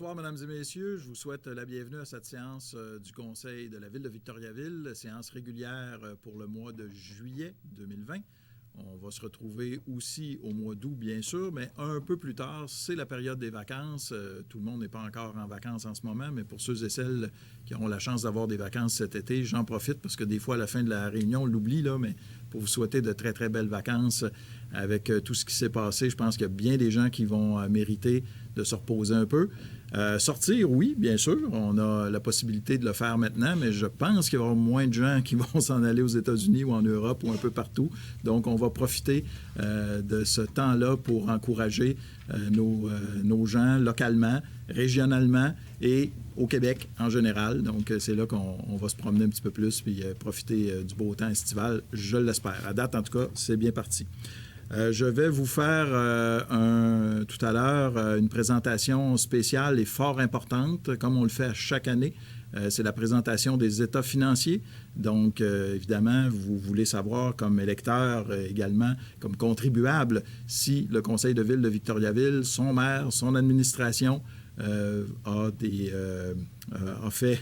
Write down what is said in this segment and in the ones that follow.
Bonsoir, mesdames et messieurs. Je vous souhaite la bienvenue à cette séance du Conseil de la Ville de Victoriaville, séance régulière pour le mois de juillet 2020. On va se retrouver aussi au mois d'août, bien sûr, mais un peu plus tard, c'est la période des vacances. Tout le monde n'est pas encore en vacances en ce moment, mais pour ceux et celles qui auront la chance d'avoir des vacances cet été, j'en profite parce que des fois, à la fin de la réunion, on l'oublie, là, mais pour vous souhaiter de très, très belles vacances avec tout ce qui s'est passé. Je pense qu'il y a bien des gens qui vont mériter de se reposer un peu. Sortir, oui, bien sûr. On a la possibilité de le faire maintenant, mais je pense qu'il va y avoir moins de gens qui vont s'en aller aux États-Unis ou en Europe ou un peu partout. Donc, on va profiter de ce temps-là pour encourager nos gens localement, régionalement et au Québec en général. Donc, c'est là qu'on va se promener un petit peu plus puis profiter du beau temps estival, je l'espère. À date, en tout cas, c'est bien parti. Je vais vous faire tout à l'heure une présentation spéciale et fort importante, comme on le fait à chaque année. C'est la présentation des états financiers. Donc, évidemment, vous voulez savoir comme électeur également, comme contribuable, si le Conseil de ville de Victoriaville, son maire, son administration a fait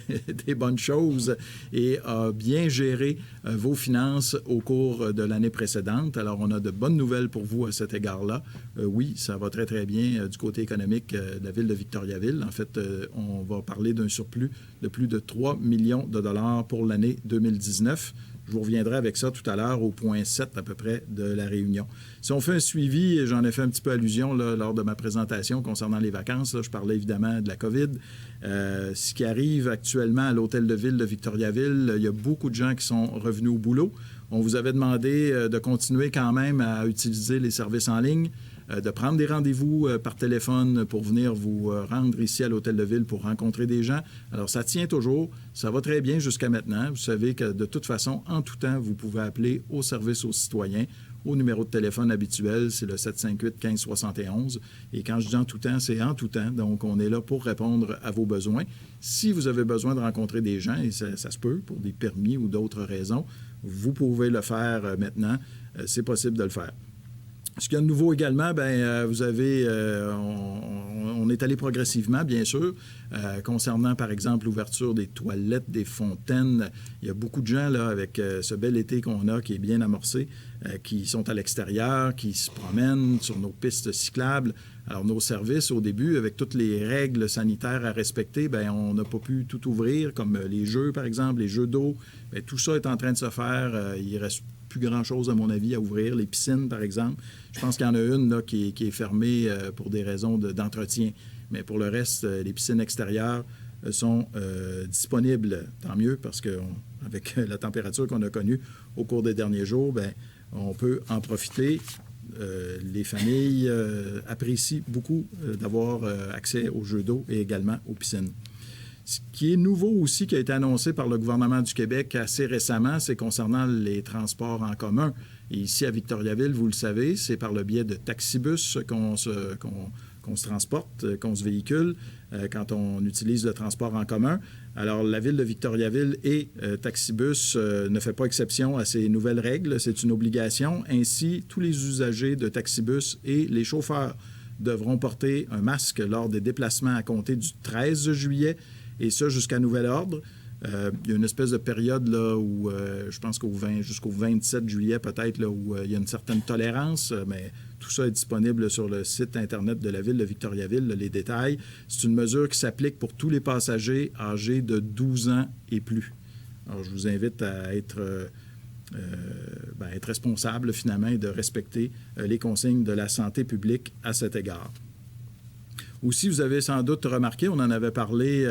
des bonnes choses et a bien géré vos finances au cours de l'année précédente. Alors, on a de bonnes nouvelles pour vous à cet égard-là. Oui, ça va très, très bien du côté économique de la ville de Victoriaville. En fait, on va parler d'un surplus de plus de 3 millions de dollars pour l'année 2019. Je vous reviendrai avec ça tout à l'heure au point 7 à peu près de la réunion. Si on fait un suivi, et j'en ai fait un petit peu allusion là, lors de ma présentation concernant les vacances, là, je parlais évidemment de la COVID. Ce qui arrive actuellement à l'hôtel de ville de Victoriaville, il y a beaucoup de gens qui sont revenus au boulot. On vous avait demandé de continuer quand même à utiliser les services en ligne, de prendre des rendez-vous par téléphone pour venir vous rendre ici à l'hôtel de ville pour rencontrer des gens. Alors, ça tient toujours. Ça va très bien jusqu'à maintenant. Vous savez que de toute façon, en tout temps, vous pouvez appeler au service aux citoyens. Au numéro de téléphone habituel, c'est le 758-1571. Et quand je dis en tout temps, c'est en tout temps. Donc, on est là pour répondre à vos besoins. Si vous avez besoin de rencontrer des gens, et ça se peut pour des permis ou d'autres raisons, vous pouvez le faire maintenant. C'est possible de le faire. Ce qu'il y a de nouveau également, vous avez, on est allé progressivement, bien sûr, concernant, par exemple, l'ouverture des toilettes, des fontaines. Il y a beaucoup de gens, là, avec ce bel été qu'on a, qui est bien amorcé, qui sont à l'extérieur, qui se promènent sur nos pistes cyclables. Alors, nos services, au début, avec toutes les règles sanitaires à respecter, on n'a pas pu tout ouvrir, comme les jeux, par exemple, les jeux d'eau. Tout ça est en train de se faire. Il reste plus grand-chose, à mon avis, à ouvrir. Les piscines, par exemple. Je pense qu'il y en a une là, qui est fermée pour des raisons d'entretien. Mais pour le reste, les piscines extérieures sont disponibles. Tant mieux, parce qu'avec la température qu'on a connue au cours des derniers jours, on peut en profiter. Les familles apprécient beaucoup d'avoir accès aux jeux d'eau et également aux piscines. Ce qui est nouveau aussi, qui a été annoncé par le gouvernement du Québec assez récemment, c'est concernant les transports en commun. Et ici, à Victoriaville, vous le savez, c'est par le biais de taxibus qu'on se transporte, qu'on se véhicule quand on utilise le transport en commun. Alors, la ville de Victoriaville et Taxibus ne fait pas exception à ces nouvelles règles. C'est une obligation. Ainsi, tous les usagers de Taxibus et les chauffeurs devront porter un masque lors des déplacements à compter du 13 juillet, et ça jusqu'à nouvel ordre. Il y a une espèce de période là, où je pense jusqu'au 27 juillet peut-être, là, où il y a une certaine tolérance, mais tout ça est disponible sur le site Internet de la ville de Victoriaville, les détails. C'est une mesure qui s'applique pour tous les passagers âgés de 12 ans et plus. Alors, je vous invite à être responsable finalement et de respecter les consignes de la santé publique à cet égard. Aussi, vous avez sans doute remarqué, on en avait parlé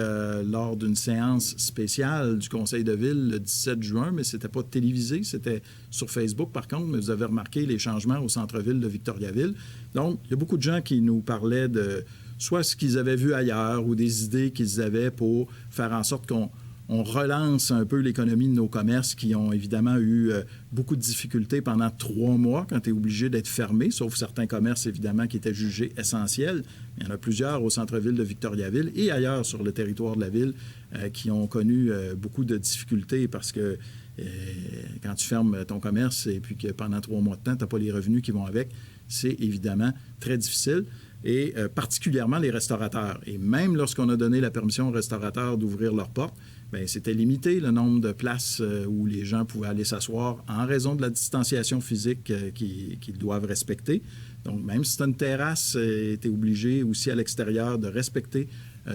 lors d'une séance spéciale du Conseil de ville le 17 juin, mais ce n'était pas télévisé, c'était sur Facebook par contre, mais vous avez remarqué les changements au centre-ville de Victoriaville. Donc, il y a beaucoup de gens qui nous parlaient de soit ce qu'ils avaient vu ailleurs ou des idées qu'ils avaient pour faire en sorte qu'on relance un peu l'économie de nos commerces qui ont évidemment eu beaucoup de difficultés pendant 3 mois quand tu es obligé d'être fermé, sauf certains commerces évidemment qui étaient jugés essentiels. Il y en a plusieurs au centre-ville de Victoriaville et ailleurs sur le territoire de la ville qui ont connu beaucoup de difficultés parce que quand tu fermes ton commerce et puis que pendant 3 mois de temps, tu n'as pas les revenus qui vont avec, c'est évidemment très difficile. et particulièrement les restaurateurs. Et même lorsqu'on a donné la permission aux restaurateurs d'ouvrir leurs portes, bien, c'était limité le nombre de places où les gens pouvaient aller s'asseoir en raison de la distanciation physique qu'ils doivent respecter. Donc, même si c'est une terrasse, était obligé aussi à l'extérieur de respecter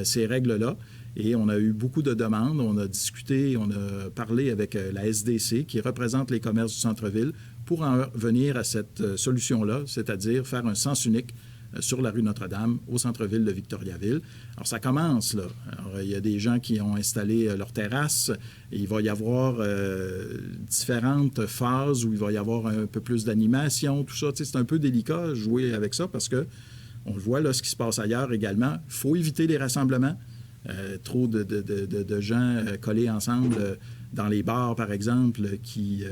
ces règles-là. Et on a eu beaucoup de demandes. On a discuté, on a parlé avec la SDC qui représente les commerces du centre-ville pour en venir à cette solution-là, c'est-à-dire faire un sens unique sur la rue Notre-Dame, au centre-ville de Victoriaville. Alors, ça commence, là. Alors, il y a des gens qui ont installé leur terrasse. Et il va y avoir différentes phases où il va y avoir un peu plus d'animation, tout ça. Tu sais, c'est un peu délicat de jouer avec ça parce que on le voit, là, ce qui se passe ailleurs également. Il faut éviter les rassemblements. Trop de gens collés ensemble dans les bars, par exemple, qui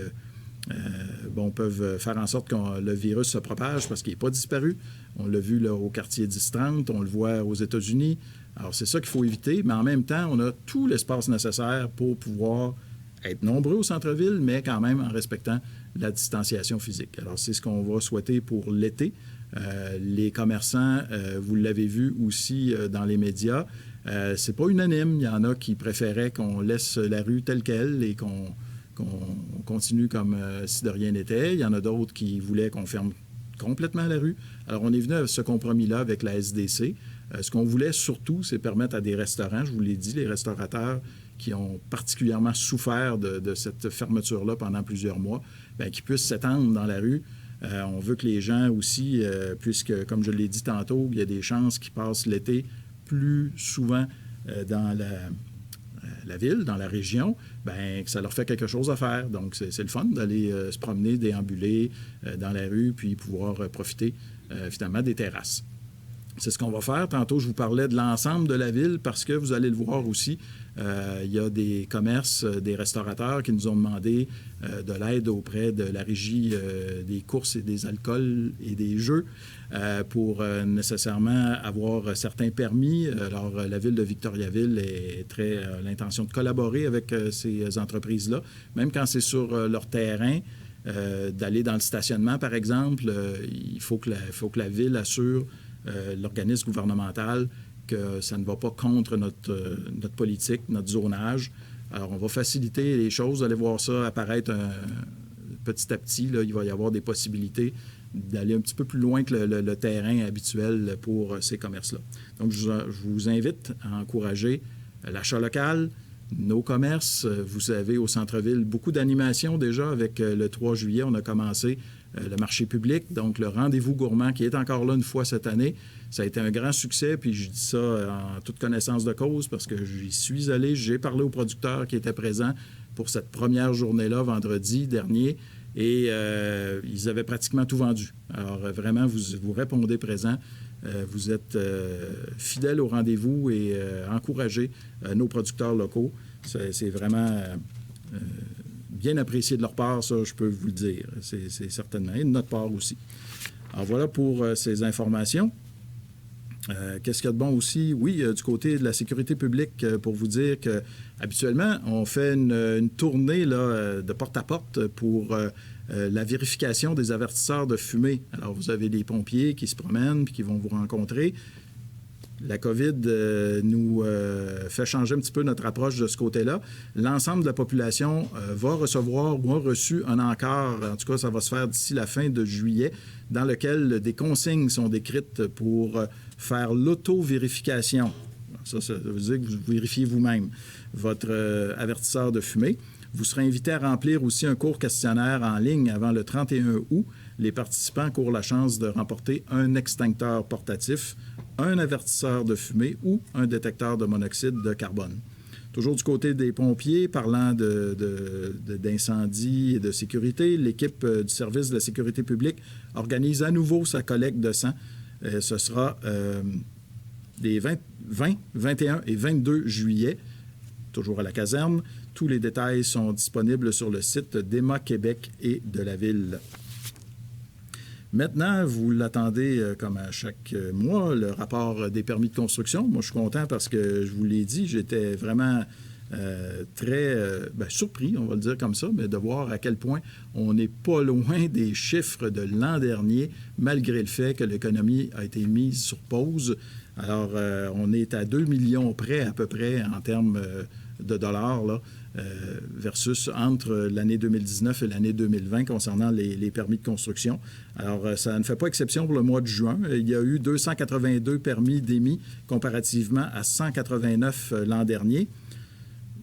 peuvent faire en sorte que le virus se propage parce qu'il n'est pas disparu. On l'a vu là, au quartier 10-30, on le voit aux États-Unis. Alors, c'est ça qu'il faut éviter, mais en même temps, on a tout l'espace nécessaire pour pouvoir être nombreux au centre-ville, mais quand même en respectant la distanciation physique. Alors, c'est ce qu'on va souhaiter pour l'été. Les commerçants, vous l'avez vu aussi dans les médias, c'est pas unanime. Il y en a qui préféraient qu'on laisse la rue telle qu'elle et qu'on continue comme si de rien n'était. Il y en a d'autres qui voulaient qu'on ferme complètement la rue. Alors, on est venu à ce compromis-là avec la SDC. Ce qu'on voulait surtout, c'est permettre à des restaurants, je vous l'ai dit, les restaurateurs qui ont particulièrement souffert de cette fermeture-là pendant plusieurs mois, bien, qu'ils puissent s'étendre dans la rue. On veut que les gens aussi, puisque, comme je l'ai dit tantôt, il y a des chances qu'ils passent l'été plus souvent dans la ville, dans la région, bien, que ça leur fait quelque chose à faire. Donc, c'est le fun d'aller se promener, déambuler dans la rue, puis pouvoir profiter finalement des terrasses. C'est ce qu'on va faire. Tantôt, je vous parlais de l'ensemble de la ville parce que vous allez le voir aussi, il y a des commerces, des restaurateurs qui nous ont demandé de l'aide auprès de la régie des courses et des alcools et des jeux pour nécessairement avoir certains permis. Alors, la ville de Victoriaville a l'intention de collaborer avec ces entreprises-là, même quand c'est sur leur terrain. D'aller dans le stationnement, par exemple, il faut que la ville assure l'organisme gouvernemental que ça ne va pas contre notre politique, notre zonage. Alors, on va faciliter les choses. Vous allez voir ça apparaître petit à petit. Là, il va y avoir des possibilités d'aller un petit peu plus loin que le terrain habituel pour ces commerces-là. Donc, je vous invite à encourager l'achat local, nos commerces. Vous avez au centre-ville beaucoup d'animations déjà. Avec le 3 juillet, on a commencé le marché public, donc le rendez-vous gourmand qui est encore là une fois cette année. Ça a été un grand succès, puis je dis ça en toute connaissance de cause parce que j'y suis allé, j'ai parlé aux producteurs qui étaient présents pour cette première journée-là, vendredi dernier, et ils avaient pratiquement tout vendu. Alors vraiment, vous répondez présent. Vous êtes fidèles au rendez-vous et encouragez nos producteurs locaux. C'est vraiment bien apprécié de leur part, ça, je peux vous le dire. C'est certainement. Et de notre part aussi. Alors voilà pour ces informations. Qu'est-ce qu'il y a de bon aussi? Oui, du côté de la sécurité publique, pour vous dire qu'habituellement, on fait une tournée là, de porte-à-porte pour la vérification des avertisseurs de fumée. Alors, vous avez des pompiers qui se promènent puis qui vont vous rencontrer. La COVID nous fait changer un petit peu notre approche de ce côté-là. L'ensemble de la population va recevoir ou a reçu un encart, en tout cas, ça va se faire d'ici la fin de juillet, dans lequel des consignes sont décrites pour faire l'auto-vérification. Ça veut dire que vous vérifiez vous-même votre avertisseur de fumée. Vous serez invité à remplir aussi un court questionnaire en ligne avant le 31 août. Les participants courent la chance de remporter un extincteur portatif, un avertisseur de fumée ou un détecteur de monoxyde de carbone. Toujours du côté des pompiers, parlant d'incendie et de sécurité, l'équipe du service de la sécurité publique organise à nouveau sa collecte de sang. Ce sera les 20, 21 et 22 juillet, toujours à la caserne. Tous les détails sont disponibles sur le site d'EMA Québec et de la Ville. Maintenant, vous l'attendez comme à chaque mois, le rapport des permis de construction. Moi, je suis content parce que, je vous l'ai dit, j'étais vraiment très surpris, on va le dire comme ça, mais de voir à quel point on n'est pas loin des chiffres de l'an dernier, malgré le fait que l'économie a été mise sur pause. Alors, on est à 2 millions près, à peu près, en termes de dollars, là, versus entre l'année 2019 et l'année 2020 concernant les permis de construction. Alors, ça ne fait pas exception pour le mois de juin. Il y a eu 282 permis d'émis comparativement à 189 l'an dernier.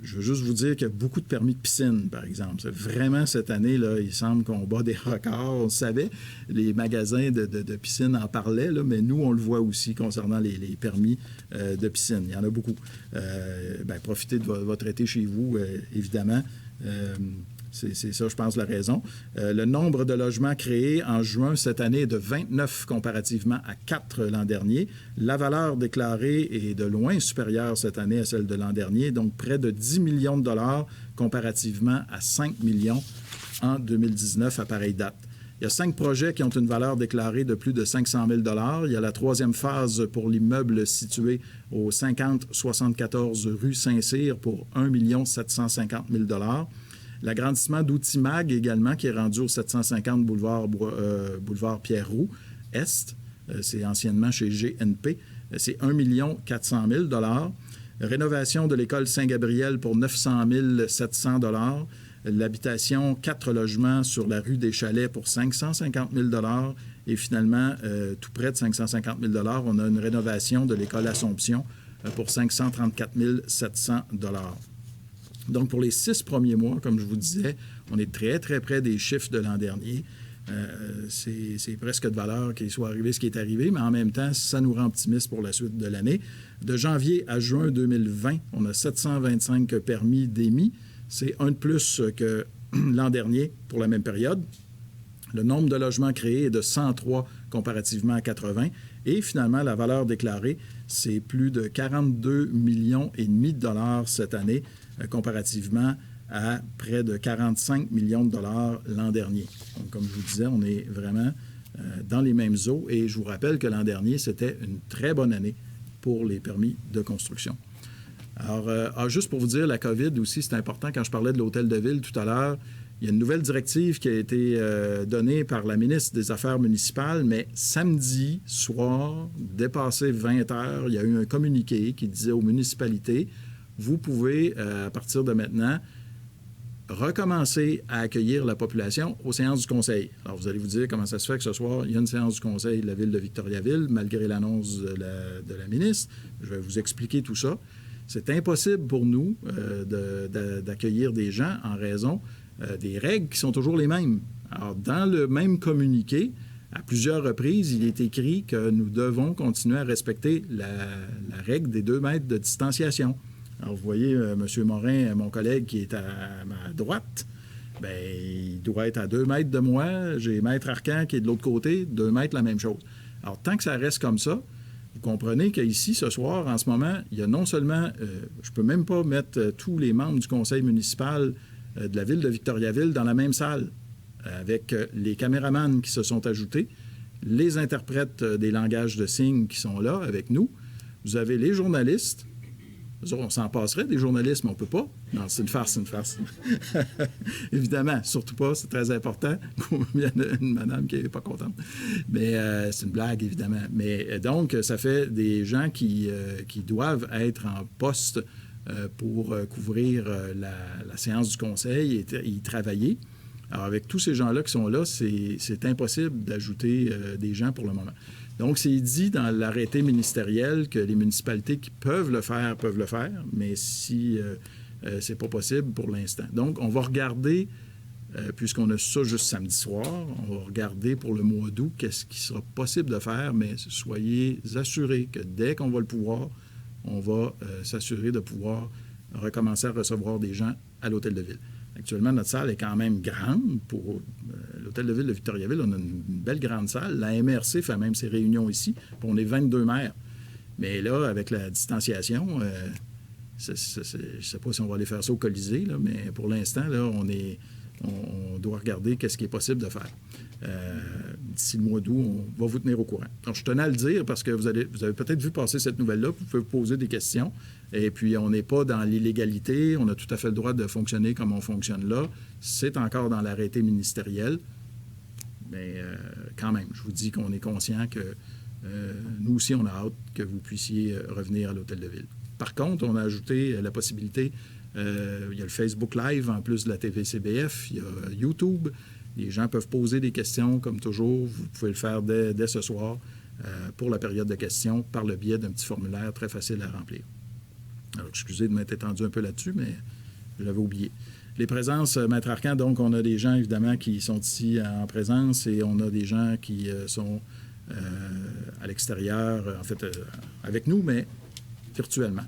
Je veux juste vous dire qu'il y a beaucoup de permis de piscine, par exemple. Vraiment, cette année, là, il semble qu'on bat des records. On le savait, les magasins de piscine en parlaient, là, mais nous, on le voit aussi concernant les permis de piscine. Il y en a beaucoup. Profitez de votre été chez vous, évidemment. C'est ça, je pense, la raison. Le nombre de logements créés en juin cette année est de 29 comparativement à 4 l'an dernier. La valeur déclarée est de loin supérieure cette année à celle de l'an dernier, donc près de 10 millions de dollars comparativement à 5 millions en 2019 à pareille date. Il y a 5 projets qui ont une valeur déclarée de plus de 500 000 $. Il y a la troisième phase pour l'immeuble situé au 5074 rue Saint-Cyr pour 1 750 000 $. L'agrandissement d'Outimag également, qui est rendu au 750 boulevard Pierre-Roux Est. C'est anciennement chez GNP. C'est 1 400 000 $. Rénovation de l'école Saint-Gabriel pour 900 700 $. L'habitation 4 logements sur la rue des Chalets pour 550 000 $. Et finalement, tout près de 550 000 $, on a une rénovation de l'école Assomption pour 534 700 $. Donc, pour les 6 premiers mois, comme je vous disais, on est très, très près des chiffres de l'an dernier. C'est presque de valeur qu'il soit arrivé ce qui est arrivé, mais en même temps, ça nous rend optimistes pour la suite de l'année. De janvier à juin 2020, on a 725 permis d'émis. C'est un de plus que l'an dernier pour la même période. Le nombre de logements créés est de 103 comparativement à 80. Et finalement, la valeur déclarée, c'est plus de 42,5 millions de dollars cette année, comparativement à près de 45 millions de dollars l'an dernier. Donc, comme je vous disais, on est vraiment dans les mêmes eaux. Et je vous rappelle que l'an dernier, c'était une très bonne année pour les permis de construction. Alors, juste pour vous dire, la COVID aussi, c'est important. Quand je parlais de l'hôtel de ville tout à l'heure, il y a une nouvelle directive qui a été donnée par la ministre des Affaires municipales, mais samedi soir, dépassé 20 heures, il y a eu un communiqué qui disait aux municipalités, vous pouvez, à partir de maintenant, recommencer à accueillir la population aux séances du conseil. Alors, vous allez vous dire comment ça se fait que ce soir, il y a une séance du conseil de la ville de Victoriaville, malgré l'annonce de la ministre. Je vais vous expliquer tout ça. C'est impossible pour nous d'accueillir des gens en raison des règles qui sont toujours les mêmes. Alors, dans le même communiqué, à plusieurs reprises, il est écrit que nous devons continuer à respecter la règle des 2 mètres de distanciation. Alors, vous voyez, M. Morin, mon collègue qui est à ma droite, bien, il doit être à 2 mètres de moi. J'ai Maître Arcan qui est de l'autre côté, 2 mètres, la même chose. Alors, tant que ça reste comme ça, vous comprenez qu'ici, ce soir, en ce moment, il y a non seulement... je ne peux même pas mettre tous les membres du conseil municipal de la ville de Victoriaville dans la même salle, avec les caméramans qui se sont ajoutés, les interprètes des langages de signes qui sont là avec nous. Vous avez les journalistes. On s'en passerait des journalistes, mais on ne peut pas. Non, c'est une farce, c'est une farce. Évidemment, surtout pas, c'est très important. Il y en a une madame qui n'est pas contente. Mais c'est une blague, évidemment. Mais donc, ça fait des gens qui doivent être en poste pour couvrir la séance du conseil et y travailler. Alors, avec tous ces gens-là qui sont là, c'est impossible d'ajouter des gens pour le moment. Donc, c'est dit dans l'arrêté ministériel que les municipalités qui peuvent le faire, mais si c'est pas possible pour l'instant. Donc, on va regarder, puisqu'on a ça juste samedi soir, on va regarder pour le mois d'août qu'est-ce qui sera possible de faire, mais soyez assurés que dès qu'on va le pouvoir, on va s'assurer de pouvoir recommencer à recevoir des gens à l'hôtel de ville. Actuellement, notre salle est quand même grande. Pour l'hôtel de ville de Victoriaville, on a une belle grande salle. La MRC fait même ses réunions ici. Puis on est 22 maires. Mais là, avec la distanciation, je ne sais pas si on va aller faire ça au Colisée, là, mais pour l'instant, là, on doit regarder qu'est-ce qui est possible de faire. D'ici le mois d'août, on va vous tenir au courant. Donc, je tenais à le dire parce que vous avez peut-être vu passer cette nouvelle-là. Vous pouvez vous poser des questions. Et puis, on n'est pas dans l'illégalité. On a tout à fait le droit de fonctionner comme on fonctionne là. C'est encore dans l'arrêté ministériel. Mais quand même, je vous dis qu'on est conscient que nous aussi, on a hâte que vous puissiez revenir à l'Hôtel de Ville. Par contre, on a ajouté la possibilité, il y a le Facebook Live en plus de la TVCBF, il y a YouTube. Les gens peuvent poser des questions, comme toujours. Vous pouvez le faire dès ce soir pour la période de questions par le biais d'un petit formulaire très facile à remplir. Alors, excusez de m'être étendu un peu là-dessus, mais je l'avais oublié. Les présences, Maître Arcan, donc, on a des gens, évidemment, qui sont ici en présence et on a des gens qui sont à l'extérieur, en fait, avec nous, mais virtuellement.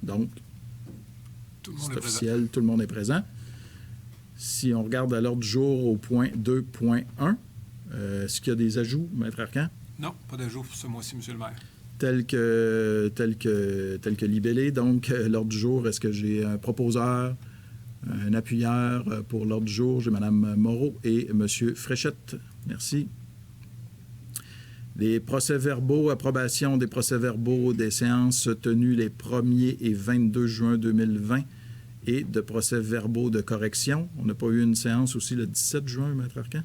Donc, c'est officiel, tout le monde est présent. Si on regarde à l'ordre du jour au point 2.1, est-ce qu'il y a des ajouts, Maître Arcan? Non, pas d'ajout ce mois-ci, M. le maire. Tel que libellé. Donc, l'ordre du jour, est-ce que j'ai un proposeur, un appuyeur pour l'ordre du jour? J'ai Mme Moreau et M. Fréchette. Merci. Les procès-verbaux, approbation des procès-verbaux des séances tenues les 1er et 22 juin 2020 et de procès-verbaux de correction. On n'a pas eu une séance aussi le 17 juin, Maître Arcan?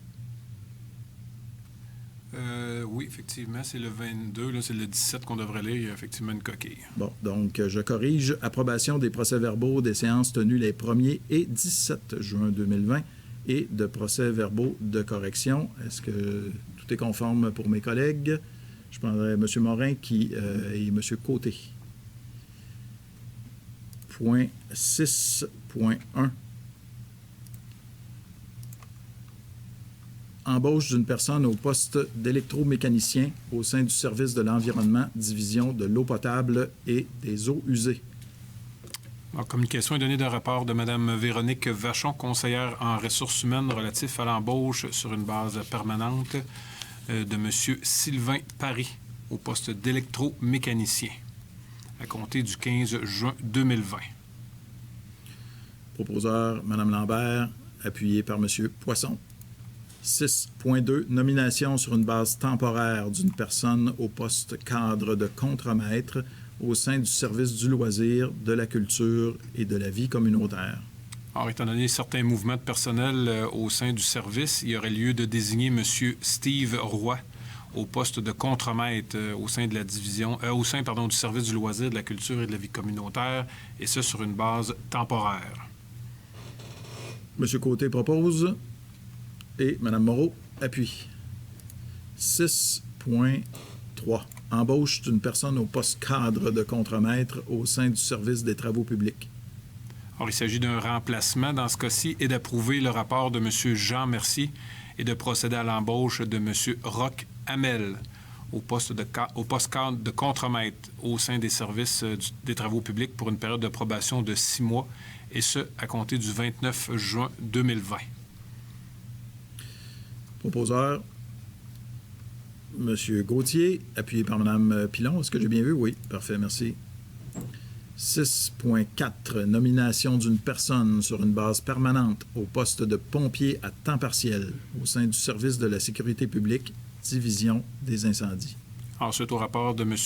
Oui, effectivement, c'est le 22, là, c'est le 17 qu'on devrait lire, il y a effectivement une coquille. Bon, donc je corrige. Approbation des procès-verbaux des séances tenues les 1er et 17 juin 2020 et de procès-verbaux de correction. Est-ce que tout est conforme pour mes collègues? Je prendrai M. Morin et M. Côté. Point 6.1. Embauche d'une personne au poste d'électromécanicien au sein du service de l'environnement, division de l'eau potable et des eaux usées. En communication et données d'un rapport de Mme Véronique Vachon, conseillère en ressources humaines relatif à l'embauche sur une base permanente de M. Sylvain Paris au poste d'électromécanicien à compter du 15 juin 2020. Proposeur, Mme Lambert, appuyé par M. Poisson. 6.2. Nomination sur une base temporaire d'une personne au poste cadre de contremaître au sein du service du loisir, de la culture et de la vie communautaire. Alors, étant donné certains mouvements de personnel au sein du service, il y aurait lieu de désigner M. Steve Roy au poste de contremaître au sein de la division, du service du loisir, de la culture et de la vie communautaire, et ce sur une base temporaire. M. Côté propose. Et Mme Moreau appuie. 6.3. Embauche d'une personne au poste cadre de contremaître au sein du service des travaux publics. Alors, il s'agit d'un remplacement dans ce cas-ci et d'approuver le rapport de M. Jean Mercier et de procéder à l'embauche de M. Roch Hamel au poste cadre de contremaître au sein des services des travaux publics pour une période de probation de 6 mois, et ce, à compter du 29 juin 2020. Proposeur, M. Gauthier, appuyé par Mme Pilon. Est-ce que j'ai bien vu? Oui. Parfait, merci. 6.4. Nomination d'une personne sur une base permanente au poste de pompier à temps partiel au sein du service de la sécurité publique, division des incendies. Ensuite, au rapport de M.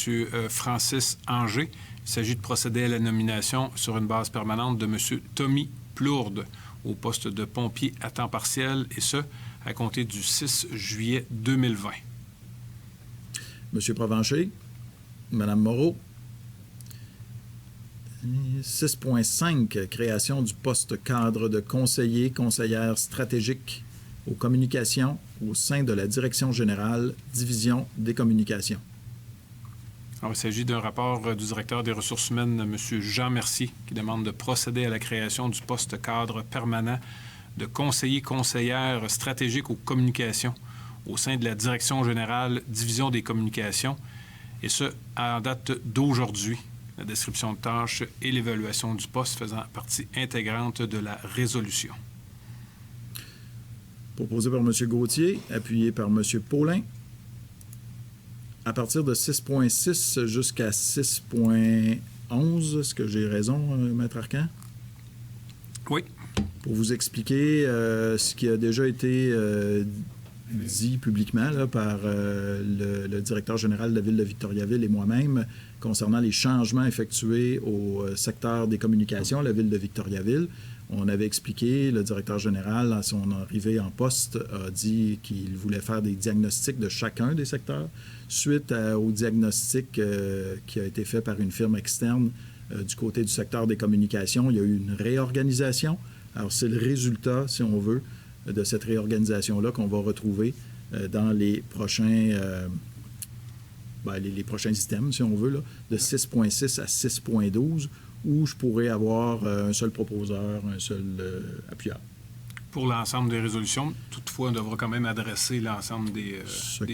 Francis Anger, il s'agit de procéder à la nomination sur une base permanente de M. Tommy Plourde au poste de pompier à temps partiel, et ce, à compter du 6 juillet 2020. M. Provencher, Mme Moreau. 6.5, création du poste cadre de conseillère stratégique aux communications au sein de la Direction générale, division des communications. Alors, il s'agit d'un rapport du directeur des ressources humaines, M. Jean Mercier, qui demande de procéder à la création du poste cadre permanent de conseillère stratégique aux communications au sein de la Direction générale, division des communications, et ce, en date d'aujourd'hui. La description de tâches et l'évaluation du poste faisant partie intégrante de la résolution. Proposé par M. Gauthier, appuyé par M. Paulin. À partir de 6.6 jusqu'à 6.11, est-ce que j'ai raison, Maître Arcan? Oui. Pour vous expliquer ce qui a déjà été dit publiquement là, par le directeur général de la Ville de Victoriaville et moi-même concernant les changements effectués au secteur des communications à la Ville de Victoriaville. On avait expliqué, le directeur général, à son arrivée en poste, a dit qu'il voulait faire des diagnostics de chacun des secteurs. Suite au diagnostic qui a été fait par une firme externe du côté du secteur des communications, il y a eu une réorganisation. Alors, c'est le résultat, si on veut, de cette réorganisation-là qu'on va retrouver dans les prochains, les prochains items, si on veut, là, de 6.6 à 6.12, où je pourrais avoir un seul proposeur, un seul appuyeur. Pour l'ensemble des résolutions, toutefois, on devra quand même adresser l'ensemble des... Ce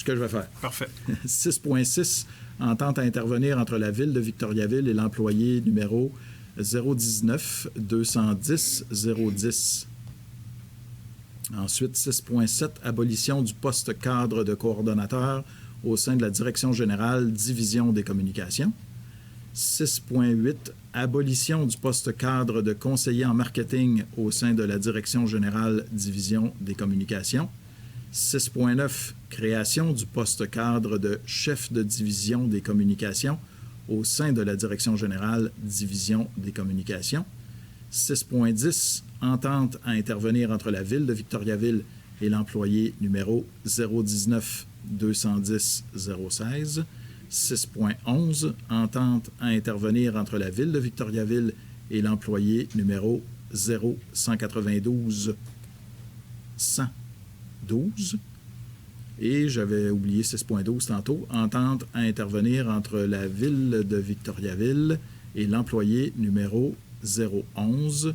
que je vais faire. Parfait. 6.6, entente à intervenir entre la Ville de Victoriaville et l'employé numéro 019 210 010. Ensuite, 6.7, abolition du poste cadre de coordonnateur au sein de la Direction générale Division des communications. 6.8, abolition du poste cadre de conseiller en marketing au sein de la Direction générale Division des communications. 6.9, création du poste cadre de chef de division des communications au sein de la Direction générale Division des communications. 6.10, entente à intervenir entre la Ville de Victoriaville et l'employé numéro 019 210 016. 6.11, entente à intervenir entre la Ville de Victoriaville et l'employé numéro 0192 112. Et j'avais oublié 6.12 tantôt, entente à intervenir entre la Ville de Victoriaville et l'employé numéro 011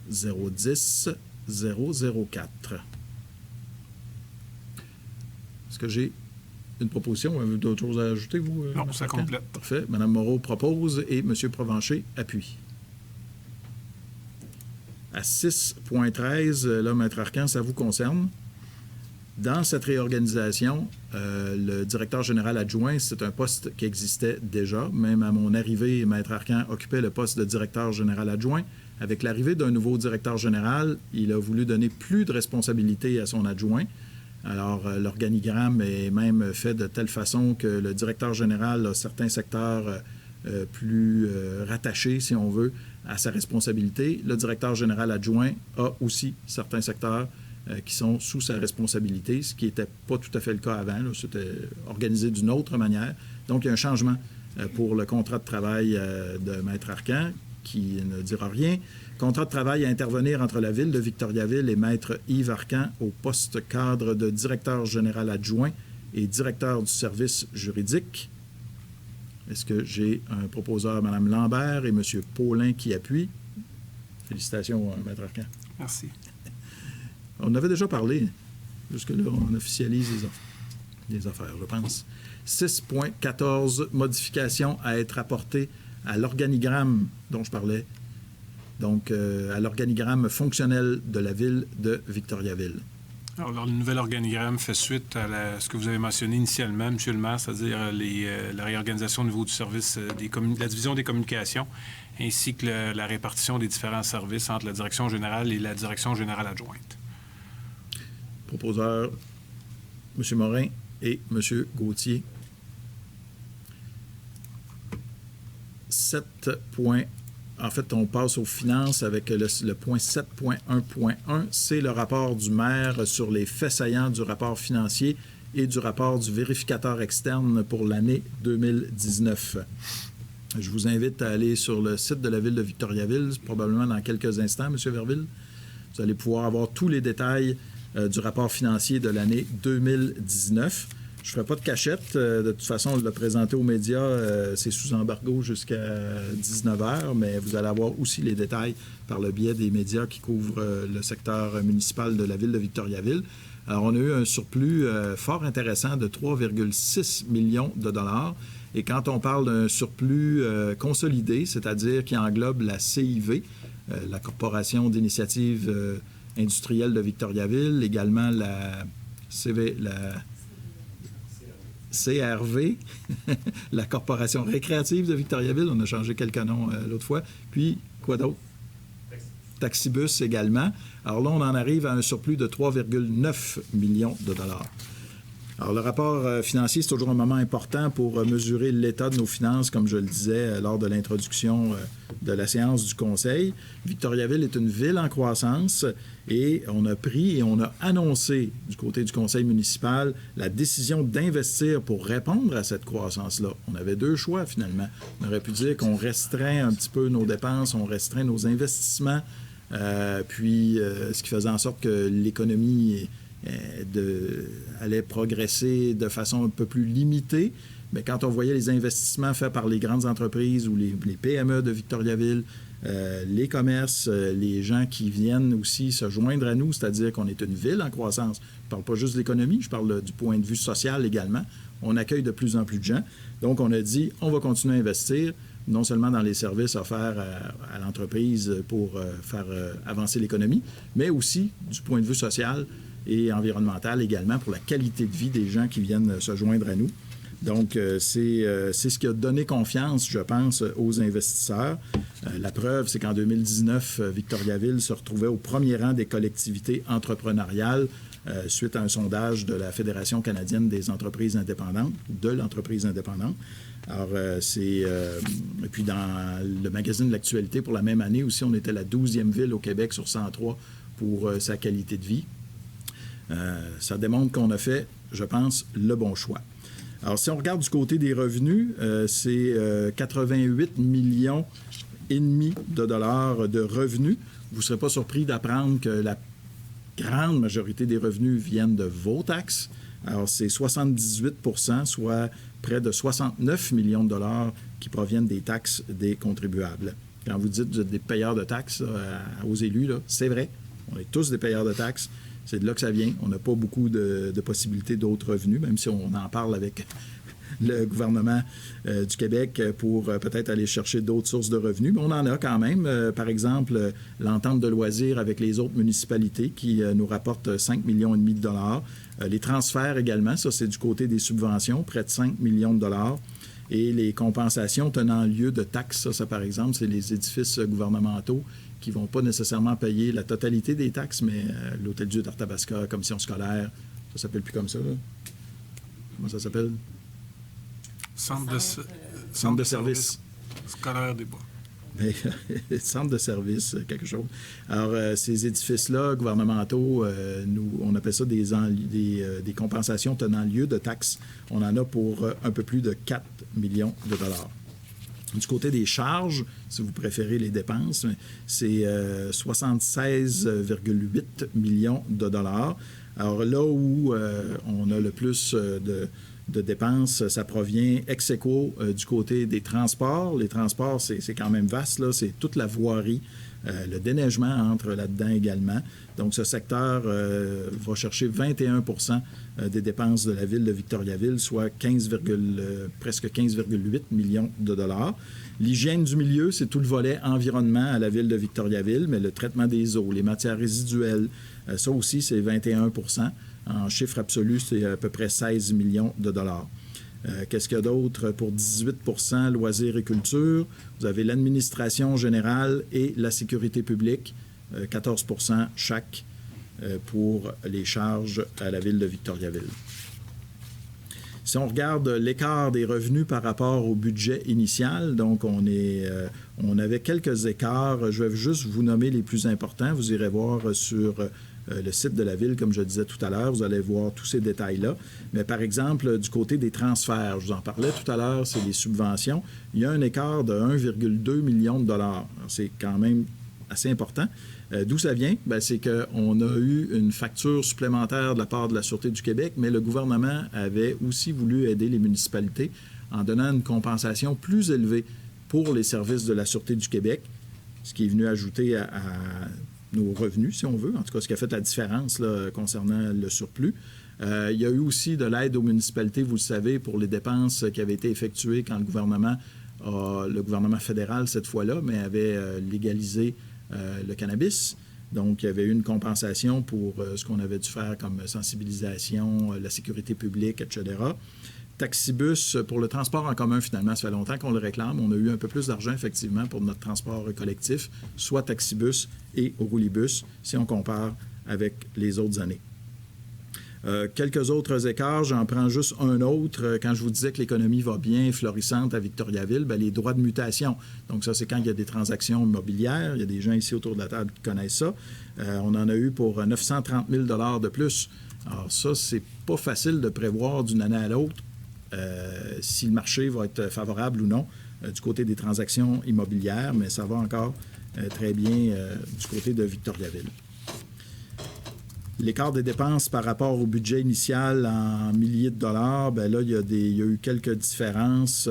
010 004. Est-ce que j'ai une proposition? Avez-vous d'autres choses à ajouter, vous? Non, ça complète. Parfait. Mme Moreau propose et M. Provencher appuie. À 6.13, là, Maître Arcan, ça vous concerne. Dans cette réorganisation, le directeur général adjoint, c'est un poste qui existait déjà. Même à mon arrivée, Maître Arcan occupait le poste de directeur général adjoint. Avec l'arrivée d'un nouveau directeur général, il a voulu donner plus de responsabilités à son adjoint. Alors, l'organigramme est même fait de telle façon que le directeur général a certains secteurs plus rattachés, si on veut, à sa responsabilité. Le directeur général adjoint a aussi certains secteurs qui sont sous sa responsabilité, ce qui n'était pas tout à fait le cas avant. C'était organisé d'une autre manière. Donc, il y a un changement pour le contrat de travail de Maître Arcan, qui ne dira rien. Contrat de travail à intervenir entre la Ville de Victoriaville et Maître Yves Arcan au poste cadre de directeur général adjoint et directeur du service juridique. Est-ce que j'ai un proposeur, Mme Lambert et M. Paulin, qui appuient? Félicitations, Maître Arcan. Merci. On en avait déjà parlé. Jusque-là, on officialise les affaires, je pense. 6.14, modification à être apportée à l'organigramme dont je parlais, donc à l'organigramme fonctionnel de la Ville de Victoriaville. Alors, le nouvel organigramme fait suite à ce que vous avez mentionné initialement, M. le maire, c'est-à-dire la réorganisation au niveau du service de la division des communications, ainsi que la répartition des différents services entre la direction générale et la direction générale adjointe. Proposeur, M. Morin et M. Gauthier. 7 points. En fait, on passe aux finances avec le point 7.1.1. C'est le rapport du maire sur les faits saillants du rapport financier et du rapport du vérificateur externe pour l'année 2019. Je vous invite à aller sur le site de la Ville de Victoriaville, probablement dans quelques instants, M. Verville. Vous allez pouvoir avoir tous les détails du rapport financier de l'année 2019. Je ne ferai pas de cachette. De toute façon, le présenter aux médias, c'est sous embargo jusqu'à 19h, mais vous allez avoir aussi les détails par le biais des médias qui couvrent le secteur municipal de la Ville de Victoriaville. Alors, on a eu un surplus fort intéressant de 3,6 millions de dollars. Et quand on parle d'un surplus consolidé, c'est-à-dire qui englobe la CIV, la Corporation d'initiative industrielle de Victoriaville, également la CRV, la Corporation récréative de Victoriaville, on a changé quelques noms l'autre fois, puis quoi d'autre? Taxibus également. Alors là, on en arrive à un surplus de 3,9 millions de dollars. Alors, le rapport financier, c'est toujours un moment important pour mesurer l'état de nos finances, comme je le disais lors de l'introduction de la séance du Conseil. Victoriaville est une ville en croissance et on a pris et on a annoncé du côté du Conseil municipal la décision d'investir pour répondre à cette croissance-là. On avait deux choix, finalement. On aurait pu dire qu'on restreint un petit peu nos dépenses, on restreint nos investissements, ce qui faisait en sorte que l'économie allait progresser de façon un peu plus limitée. Mais quand on voyait les investissements faits par les grandes entreprises ou les PME de Victoriaville, les commerces, les gens qui viennent aussi se joindre à nous, c'est-à-dire qu'on est une ville en croissance. Je ne parle pas juste de l'économie, je parle du point de vue social également. On accueille de plus en plus de gens. Donc, on a dit, on va continuer à investir, non seulement dans les services offerts à l'entreprise pour faire avancer l'économie, mais aussi du point de vue social et environnemental également pour la qualité de vie des gens qui viennent se joindre à nous. Donc, c'est ce qui a donné confiance, je pense, aux investisseurs. La preuve, c'est qu'en 2019, Victoriaville se retrouvait au premier rang des collectivités entrepreneuriales suite à un sondage de la Fédération canadienne des entreprises indépendantes, de l'entreprise indépendante. Alors, et puis dans le magazine de l'actualité pour la même année aussi, on était la 12e ville au Québec sur 103 pour sa qualité de vie. Ça démontre qu'on a fait, je pense, le bon choix. Alors, si on regarde du côté des revenus, c'est 88 millions et demi de dollars de revenus. Vous ne serez pas surpris d'apprendre que la grande majorité des revenus viennent de vos taxes. Alors, c'est 78 %, soit près de 69 millions de dollars qui proviennent des taxes des contribuables. Quand vous dites que vous êtes des payeurs de taxes aux élus, là, c'est vrai. On est tous des payeurs de taxes. C'est de là que ça vient. On n'a pas beaucoup de possibilités d'autres revenus, même si on en parle avec le gouvernement du Québec pour peut-être aller chercher d'autres sources de revenus. Mais on en a quand même. Par exemple, l'entente de loisirs avec les autres municipalités qui nous rapporte 5,5 millions de dollars. Les transferts également, ça c'est du côté des subventions, près de 5 millions de dollars. Et les compensations tenant lieu de taxes, ça par exemple, c'est les édifices gouvernementaux qui ne vont pas nécessairement payer la totalité des taxes, mais l'Hôtel-Dieu d'Arthabasca, commission scolaire, ça ne s'appelle plus comme ça, là. Comment ça s'appelle? Centre de service scolaire des Bois. Centre de service, quelque chose. Alors, ces édifices-là, gouvernementaux, on appelle ça des compensations tenant lieu de taxes. On en a pour un peu plus de 4 millions de dollars. Du côté des charges, si vous préférez les dépenses, c'est 76,8 millions de dollars. Alors là où on a le plus de dépenses, ça provient ex aequo du côté des transports. Les transports, c'est quand même vaste, là. C'est toute la voirie. Le déneigement entre là-dedans également. Donc, ce secteur va chercher 21 % des dépenses de la ville de Victoriaville, soit presque 15,8 millions de dollars. L'hygiène du milieu, c'est tout le volet environnement à la ville de Victoriaville, mais le traitement des eaux, les matières résiduelles, ça aussi, c'est 21 %. En chiffre absolu, c'est à peu près 16 millions de dollars. Qu'est-ce qu'il y a d'autre? Pour 18 % loisirs et culture, vous avez l'administration générale et la sécurité publique, 14 % chaque pour les charges à la ville de Victoriaville. Si on regarde l'écart des revenus par rapport au budget initial, donc on avait quelques écarts. Je vais juste vous nommer les plus importants. Vous irez voir sur le site de la ville, comme je disais tout à l'heure. Vous allez voir tous ces détails-là. Mais par exemple, du côté des transferts, je vous en parlais tout à l'heure, c'est les subventions. Il y a un écart de 1,2 million de dollars. C'est quand même assez important. D'où ça vient? Bien, c'est qu'on a eu une facture supplémentaire de la part de la Sûreté du Québec, mais le gouvernement avait aussi voulu aider les municipalités en donnant une compensation plus élevée pour les services de la Sûreté du Québec, ce qui est venu ajouter à nos revenus, si on veut, en tout cas ce qui a fait la différence là, concernant le surplus. Il y a eu aussi de l'aide aux municipalités, vous le savez, pour les dépenses qui avaient été effectuées quand le gouvernement fédéral, cette fois-là, mais avait légalisé le cannabis. Donc, il y avait eu une compensation pour ce qu'on avait dû faire comme sensibilisation, la sécurité publique, etc. Taxibus, pour le transport en commun, finalement, ça fait longtemps qu'on le réclame. On a eu un peu plus d'argent, effectivement, pour notre transport collectif, soit Taxibus et Orulibus, si on compare avec les autres années. Quelques autres écarts, j'en prends juste un autre. Quand je vous disais que l'économie va bien, florissante à Victoriaville, bien, les droits de mutation. Donc ça, c'est quand il y a des transactions immobilières. Il y a des gens ici autour de la table qui connaissent ça. On en a eu pour 930 000 $ de plus. Alors ça, c'est pas facile de prévoir d'une année à l'autre si le marché va être favorable ou non du côté des transactions immobilières, mais ça va encore très bien du côté de Victoriaville. L'écart des dépenses par rapport au budget initial en milliers de dollars, bien là, il y a eu quelques différences.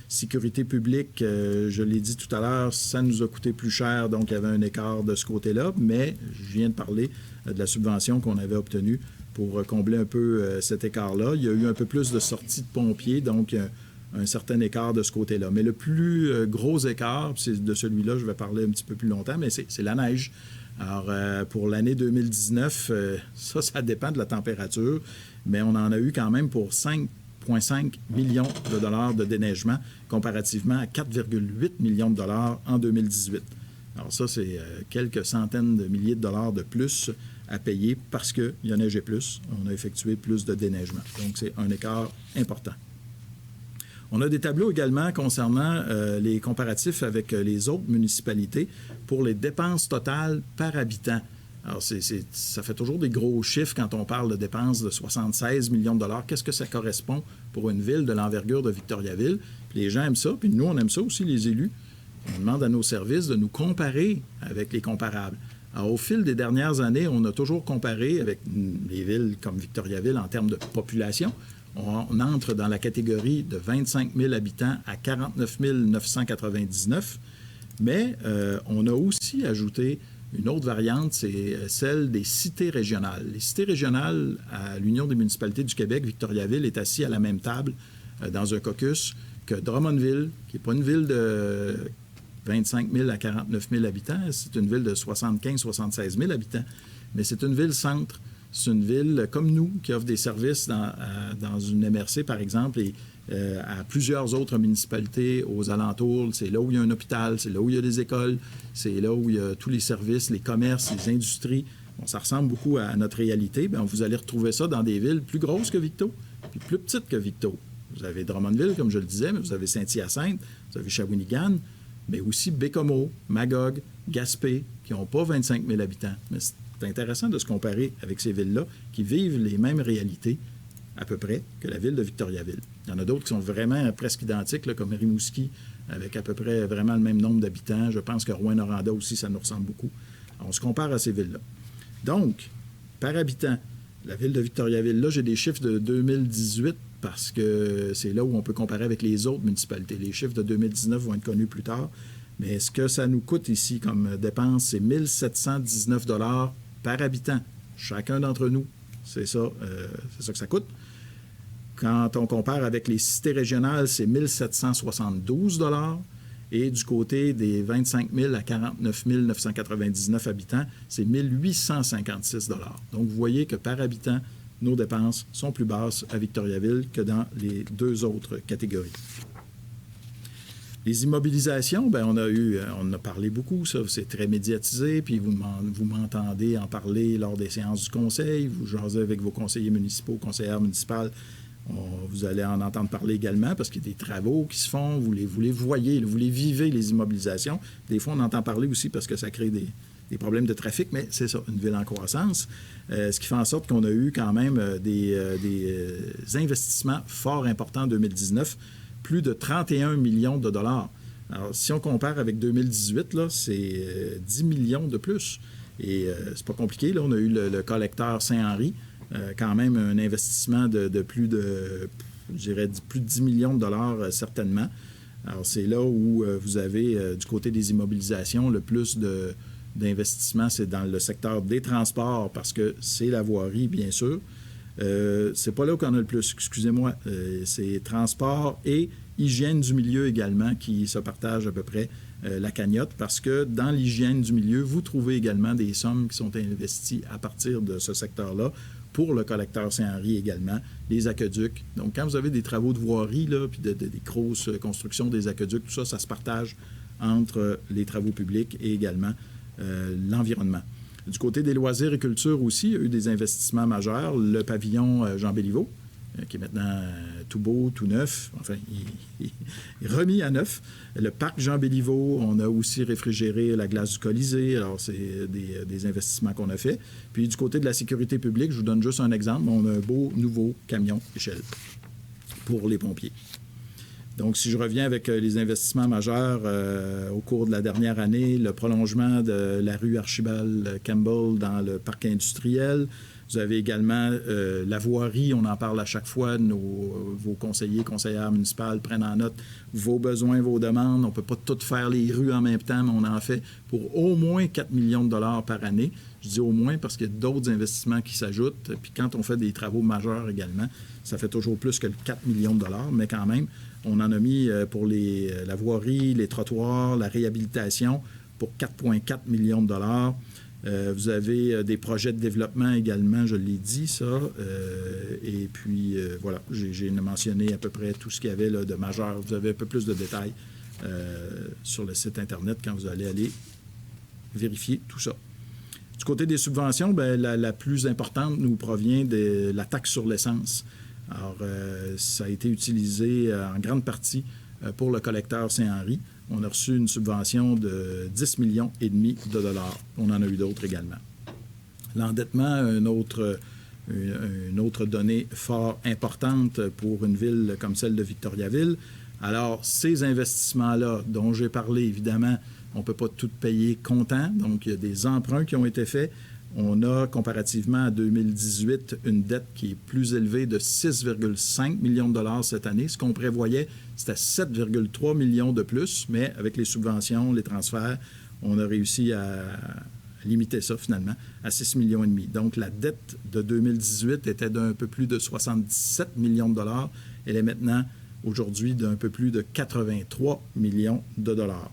Sécurité publique, je l'ai dit tout à l'heure, ça nous a coûté plus cher, donc il y avait un écart de ce côté-là, mais je viens de parler de la subvention qu'on avait obtenue pour combler un peu cet écart-là. Il y a eu un peu plus de sorties de pompiers, donc un certain écart de ce côté-là. Mais le plus gros écart, c'est de celui-là, je vais parler un petit peu plus longtemps, mais c'est la neige. Alors, pour l'année 2019, ça dépend de la température, mais on en a eu quand même pour 5,5 millions de dollars de déneigement, comparativement à 4,8 millions de dollars en 2018. Alors ça, c'est quelques centaines de milliers de dollars de plus à payer parce qu'il y a neigé plus. On a effectué plus de déneigement. Donc, c'est un écart important. On a des tableaux également concernant les comparatifs avec les autres municipalités pour les dépenses totales par habitant. Alors, ça fait toujours des gros chiffres quand on parle de dépenses de 76 millions de dollars. Qu'est-ce que ça correspond pour une ville de l'envergure de Victoriaville? Puis les gens aiment ça, puis nous, on aime ça aussi, les élus. On demande à nos services de nous comparer avec les comparables. Alors, au fil des dernières années, on a toujours comparé avec les villes comme Victoriaville en termes de population. On entre dans la catégorie de 25 000 habitants à 49 999, mais on a aussi ajouté une autre variante, c'est celle des cités régionales. Les cités régionales à l'Union des municipalités du Québec, Victoriaville, est assis à la même table dans un caucus que Drummondville, qui n'est pas une ville de 25 000 à 49 000 habitants, c'est une ville de 75-76 000 habitants, mais c'est une ville centre. C'est une ville comme nous qui offre des services dans une MRC, par exemple, et à plusieurs autres municipalités aux alentours. C'est là où il y a un hôpital, c'est là où il y a des écoles, c'est là où il y a tous les services, les commerces, les industries. Bon, ça ressemble beaucoup à notre réalité. Bien, vous allez retrouver ça dans des villes plus grosses que Victo, puis plus petites que Victo. Vous avez Drummondville, comme je le disais, mais vous avez Saint-Hyacinthe, vous avez Shawinigan, mais aussi Bécomo, Magog, Gaspé, qui n'ont pas 25 000 habitants. Mais c'est intéressant de se comparer avec ces villes-là qui vivent les mêmes réalités, à peu près, que la ville de Victoriaville. Il y en a d'autres qui sont vraiment presque identiques, là, comme Rimouski, avec à peu près vraiment le même nombre d'habitants. Je pense que Rouyn-Noranda aussi, ça nous ressemble beaucoup. Alors, on se compare à ces villes-là. Donc, par habitant, la ville de Victoriaville, là, j'ai des chiffres de 2018 parce que c'est là où on peut comparer avec les autres municipalités. Les chiffres de 2019 vont être connus plus tard. Mais ce que ça nous coûte ici comme dépense, c'est 1 719 $ par habitant. Chacun d'entre nous, c'est ça que ça coûte. Quand on compare avec les cités régionales, c'est 1 772 $. Et du côté des 25 000 à 49 999 habitants, c'est 1 856 $. Donc, vous voyez que par habitant, nos dépenses sont plus basses à Victoriaville que dans les deux autres catégories. Les immobilisations, bien, on en a parlé beaucoup, ça, c'est très médiatisé, puis vous m'entendez en parler lors des séances du conseil, vous jasez avec vos conseillers municipaux, conseillères municipales, vous allez en entendre parler également parce qu'il y a des travaux qui se font, vous les voyez, vous les vivez, les immobilisations. Des fois, on entend parler aussi parce que ça crée des problèmes de trafic, mais c'est ça, une ville en croissance, ce qui fait en sorte qu'on a eu quand même des investissements fort importants en 2019, plus de 31 millions de dollars. Alors, si on compare avec 2018, là, c'est 10 millions de plus. Et c'est pas compliqué. Là, on a eu le collecteur Saint-Henri, quand même un investissement de plus de, je dirais, plus de 10 millions de dollars, certainement. Alors, c'est là où vous avez, du côté des immobilisations, le plus d'investissement, c'est dans le secteur des transports, parce que c'est la voirie, bien sûr. C'est pas là qu'on a le plus, excusez-moi. C'est transport et hygiène du milieu également qui se partagent à peu près la cagnotte parce que dans l'hygiène du milieu, vous trouvez également des sommes qui sont investies à partir de ce secteur-là pour le collecteur Saint-Henri également, les aqueducs. Donc, quand vous avez des travaux de voirie, là, puis des grosses constructions des aqueducs, tout ça, ça se partage entre les travaux publics et également l'environnement. Du côté des loisirs et culture aussi, il y a eu des investissements majeurs. Le pavillon Jean Béliveau, qui est maintenant tout beau, tout neuf, enfin, il est remis à neuf. Le parc Jean Béliveau, on a aussi réfrigéré la glace du Colisée. Alors, c'est des investissements qu'on a fait. Puis, du côté de la sécurité publique, je vous donne juste un exemple. On a un beau nouveau camion échelle pour les pompiers. Donc, si je reviens avec les investissements majeurs au cours de la dernière année, le prolongement de la rue Archibald Campbell dans le parc industriel. Vous avez également la voirie, on en parle à chaque fois, vos conseillers, conseillères municipales prennent en note vos besoins, vos demandes. On ne peut pas tout faire les rues en même temps, mais on en fait pour au moins 4 millions de dollars par année. Je dis au moins parce qu'il y a d'autres investissements qui s'ajoutent. Puis quand on fait des travaux majeurs également, ça fait toujours plus que 4 millions de dollars, mais quand même, on en a mis pour la voirie, les trottoirs, la réhabilitation pour 4,4 millions de dollars. Vous avez des projets de développement également, je l'ai dit, ça. Et puis, voilà, j'ai mentionné à peu près tout ce qu'il y avait là, de majeur. Vous avez un peu plus de détails sur le site Internet quand vous allez aller vérifier tout ça. Du côté des subventions, bien, la plus importante nous provient de la taxe sur l'essence. Alors, ça a été utilisé en grande partie pour le collecteur Saint-Henri. On a reçu une subvention de 10,5 millions de dollars. On en a eu d'autres également. L'endettement, une autre donnée fort importante pour une ville comme celle de Victoriaville. Alors, ces investissements-là dont j'ai parlé, évidemment, on ne peut pas tout payer comptant. Donc, il y a des emprunts qui ont été faits. On a, comparativement à 2018, une dette qui est plus élevée de 6,5 millions de dollars cette année. Ce qu'on prévoyait, c'était 7,3 millions de plus, mais avec les subventions, les transferts, on a réussi à limiter ça finalement à 6,5 millions. Donc, la dette de 2018 était d'un peu plus de 77 millions de dollars. Elle est maintenant, aujourd'hui, d'un peu plus de 83 millions de dollars.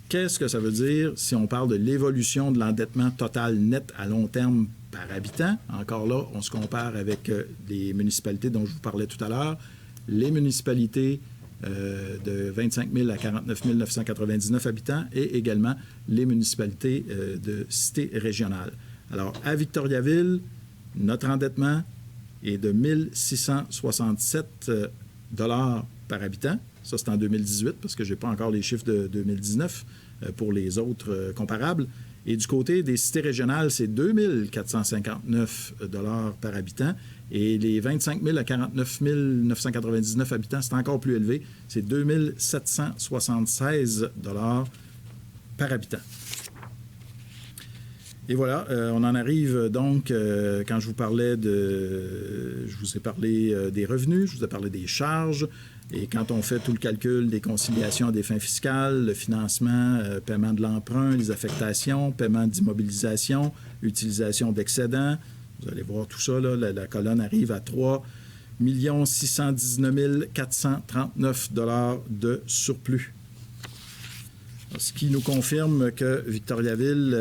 Qu'est-ce que ça veut dire si on parle de l'évolution de l'endettement total net à long terme par habitant? Encore là, on se compare avec les municipalités dont je vous parlais tout à l'heure. Les municipalités de 25 000 à 49 999 habitants et également les municipalités de cité régionale. Alors, à Victoriaville, notre endettement est de 1 667 $ par habitant. Ça, c'est en 2018, parce que je n'ai pas encore les chiffres de 2019 pour les autres comparables. Et du côté des cités régionales, c'est 2 459 $ par habitant. Et les 25 000 à 49 999 habitants, c'est encore plus élevé. C'est 2 776 $ par habitant. Et voilà, on en arrive donc, quand je vous parlais je vous ai parlé des revenus, je vous ai parlé des charges, et quand on fait tout le calcul des conciliations à des fins fiscales, le financement, paiement de l'emprunt, les affectations, paiement d'immobilisation, utilisation d'excédents, vous allez voir tout ça, là, la colonne arrive à 3 619 439 $ de surplus. Ce qui nous confirme que Victoriaville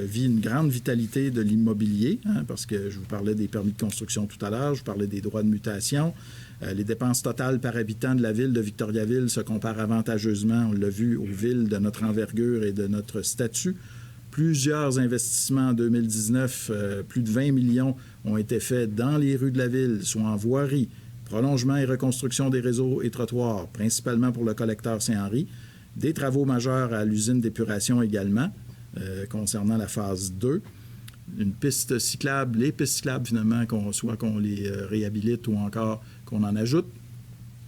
vit une grande vitalité de l'immobilier, parce que je vous parlais des permis de construction tout à l'heure, je vous parlais des droits de mutation. Les dépenses totales par habitant de la ville de Victoriaville se comparent avantageusement, on l'a vu, aux villes de notre envergure et de notre statut. Plusieurs investissements en 2019, plus de 20 millions ont été faits dans les rues de la ville, soit en voirie, prolongement et reconstruction des réseaux et trottoirs, principalement pour le collecteur Saint-Henri. Des travaux majeurs à l'usine d'épuration également, concernant la phase 2. Une piste cyclable, les pistes cyclables finalement, soit qu'on les réhabilite ou encore qu'on en ajoute,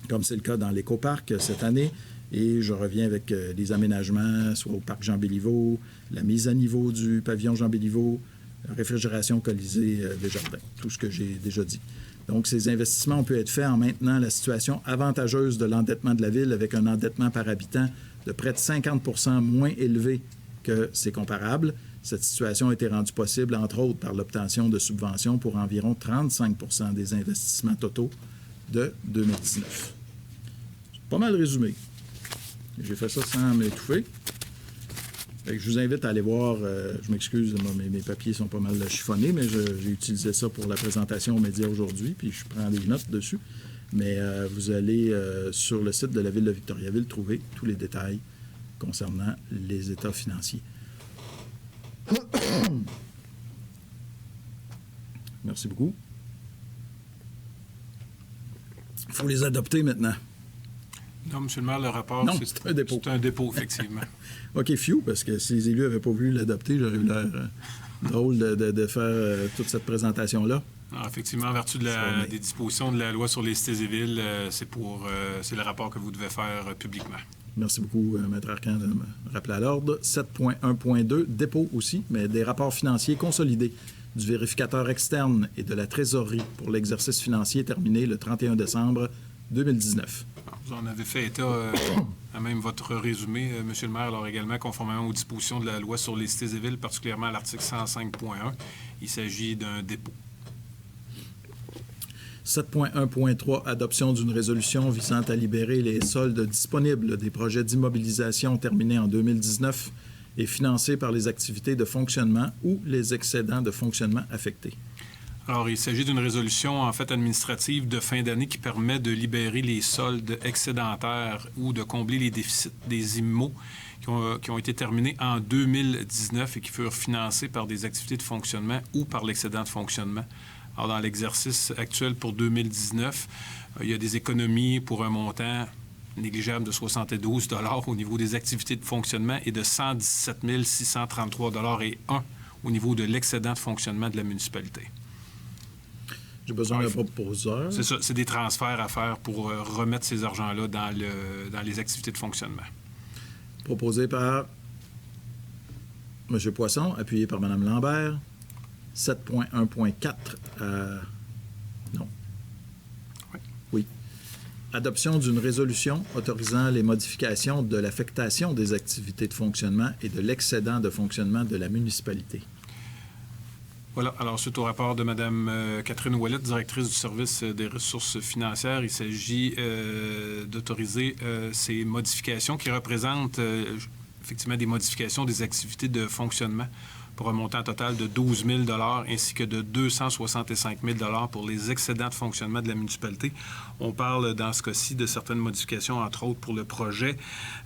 comme c'est le cas dans l'écoparc cette année. Et je reviens avec les aménagements, soit au parc Jean Béliveau, la mise à niveau du pavillon Jean Béliveau, la réfrigération Colisée Desjardins, tout ce que j'ai déjà dit. Donc, ces investissements ont pu être faits en maintenant la situation avantageuse de l'endettement de la ville avec un endettement par habitant de près de 50 % moins élevé que ses comparables. Cette situation a été rendue possible, entre autres, par l'obtention de subventions pour environ 35 % des investissements totaux de 2019. C'est pas mal résumé. J'ai fait ça sans m'étouffer. Fait que je vous invite à aller voir, je m'excuse, mes papiers sont pas mal chiffonnés, mais j'ai utilisé ça pour la présentation aux médias aujourd'hui, puis je prends des notes dessus. Mais vous allez sur le site de la Ville de Victoriaville trouver tous les détails concernant les états financiers. Merci beaucoup. Il faut les adopter maintenant. Non, M. le maire, le rapport, c'est un dépôt. C'est un dépôt, effectivement. OK, few, parce que si les élus n'avaient pas voulu l'adopter, j'aurais eu l'air drôle de faire toute cette présentation-là. Alors, effectivement, en vertu des dispositions de la loi sur les cités et villes, c'est le rapport que vous devez faire publiquement. Merci beaucoup, Maître Arcan, de me rappeler à l'ordre. 7.1.2, dépôt aussi, mais des rapports financiers consolidés du vérificateur externe et de la trésorerie pour l'exercice financier terminé le 31 décembre 2019. Alors, vous en avez fait état à même votre résumé, M. le maire, alors également conformément aux dispositions de la loi sur les cités et villes, particulièrement à l'article 105.1. Il s'agit d'un dépôt. 7.1.3, adoption d'une résolution visant à libérer les soldes disponibles des projets d'immobilisation terminés en 2019 et financés par les activités de fonctionnement ou les excédents de fonctionnement affectés. Alors, il s'agit d'une résolution, en fait, administrative de fin d'année qui permet de libérer les soldes excédentaires ou de combler les déficits des IMO qui ont été terminés en 2019 et qui furent financés par des activités de fonctionnement ou par l'excédent de fonctionnement. Alors, dans l'exercice actuel pour 2019, il y a des économies pour un montant négligeable de 72 $ au niveau des activités de fonctionnement et de 117 633 $ et 1 au niveau de l'excédent de fonctionnement de la municipalité. J'ai besoin d'un proposeur. C'est ça, c'est des transferts à faire pour remettre ces argents-là dans les activités de fonctionnement. Proposé par M. Poisson, appuyé par Mme Lambert. 7.1.4. Non. Oui. Adoption d'une résolution autorisant les modifications de l'affectation des activités de fonctionnement et de l'excédent de fonctionnement de la municipalité. Voilà. Alors, suite au rapport de Mme Catherine Ouellette, directrice du service des ressources financières, il s'agit d'autoriser ces modifications qui représentent effectivement des modifications des activités de fonctionnement pour un montant total de 12 000 $ ainsi que de 265 000 $ pour les excédents de fonctionnement de la municipalité. On parle dans ce cas-ci de certaines modifications, entre autres pour le projet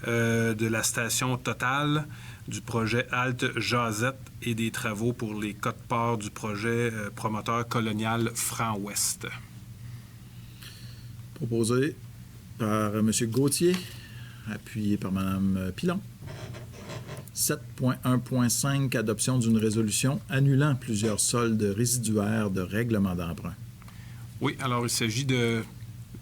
de la station Total, du projet Halte Jazette et des travaux pour les codes-parts du projet promoteur colonial Franc-Ouest. Proposé par M. Gauthier, appuyé par Mme Pilon. 7.1.5, adoption d'une résolution annulant plusieurs soldes résiduaires de règlement d'emprunt. Oui, alors il s'agit de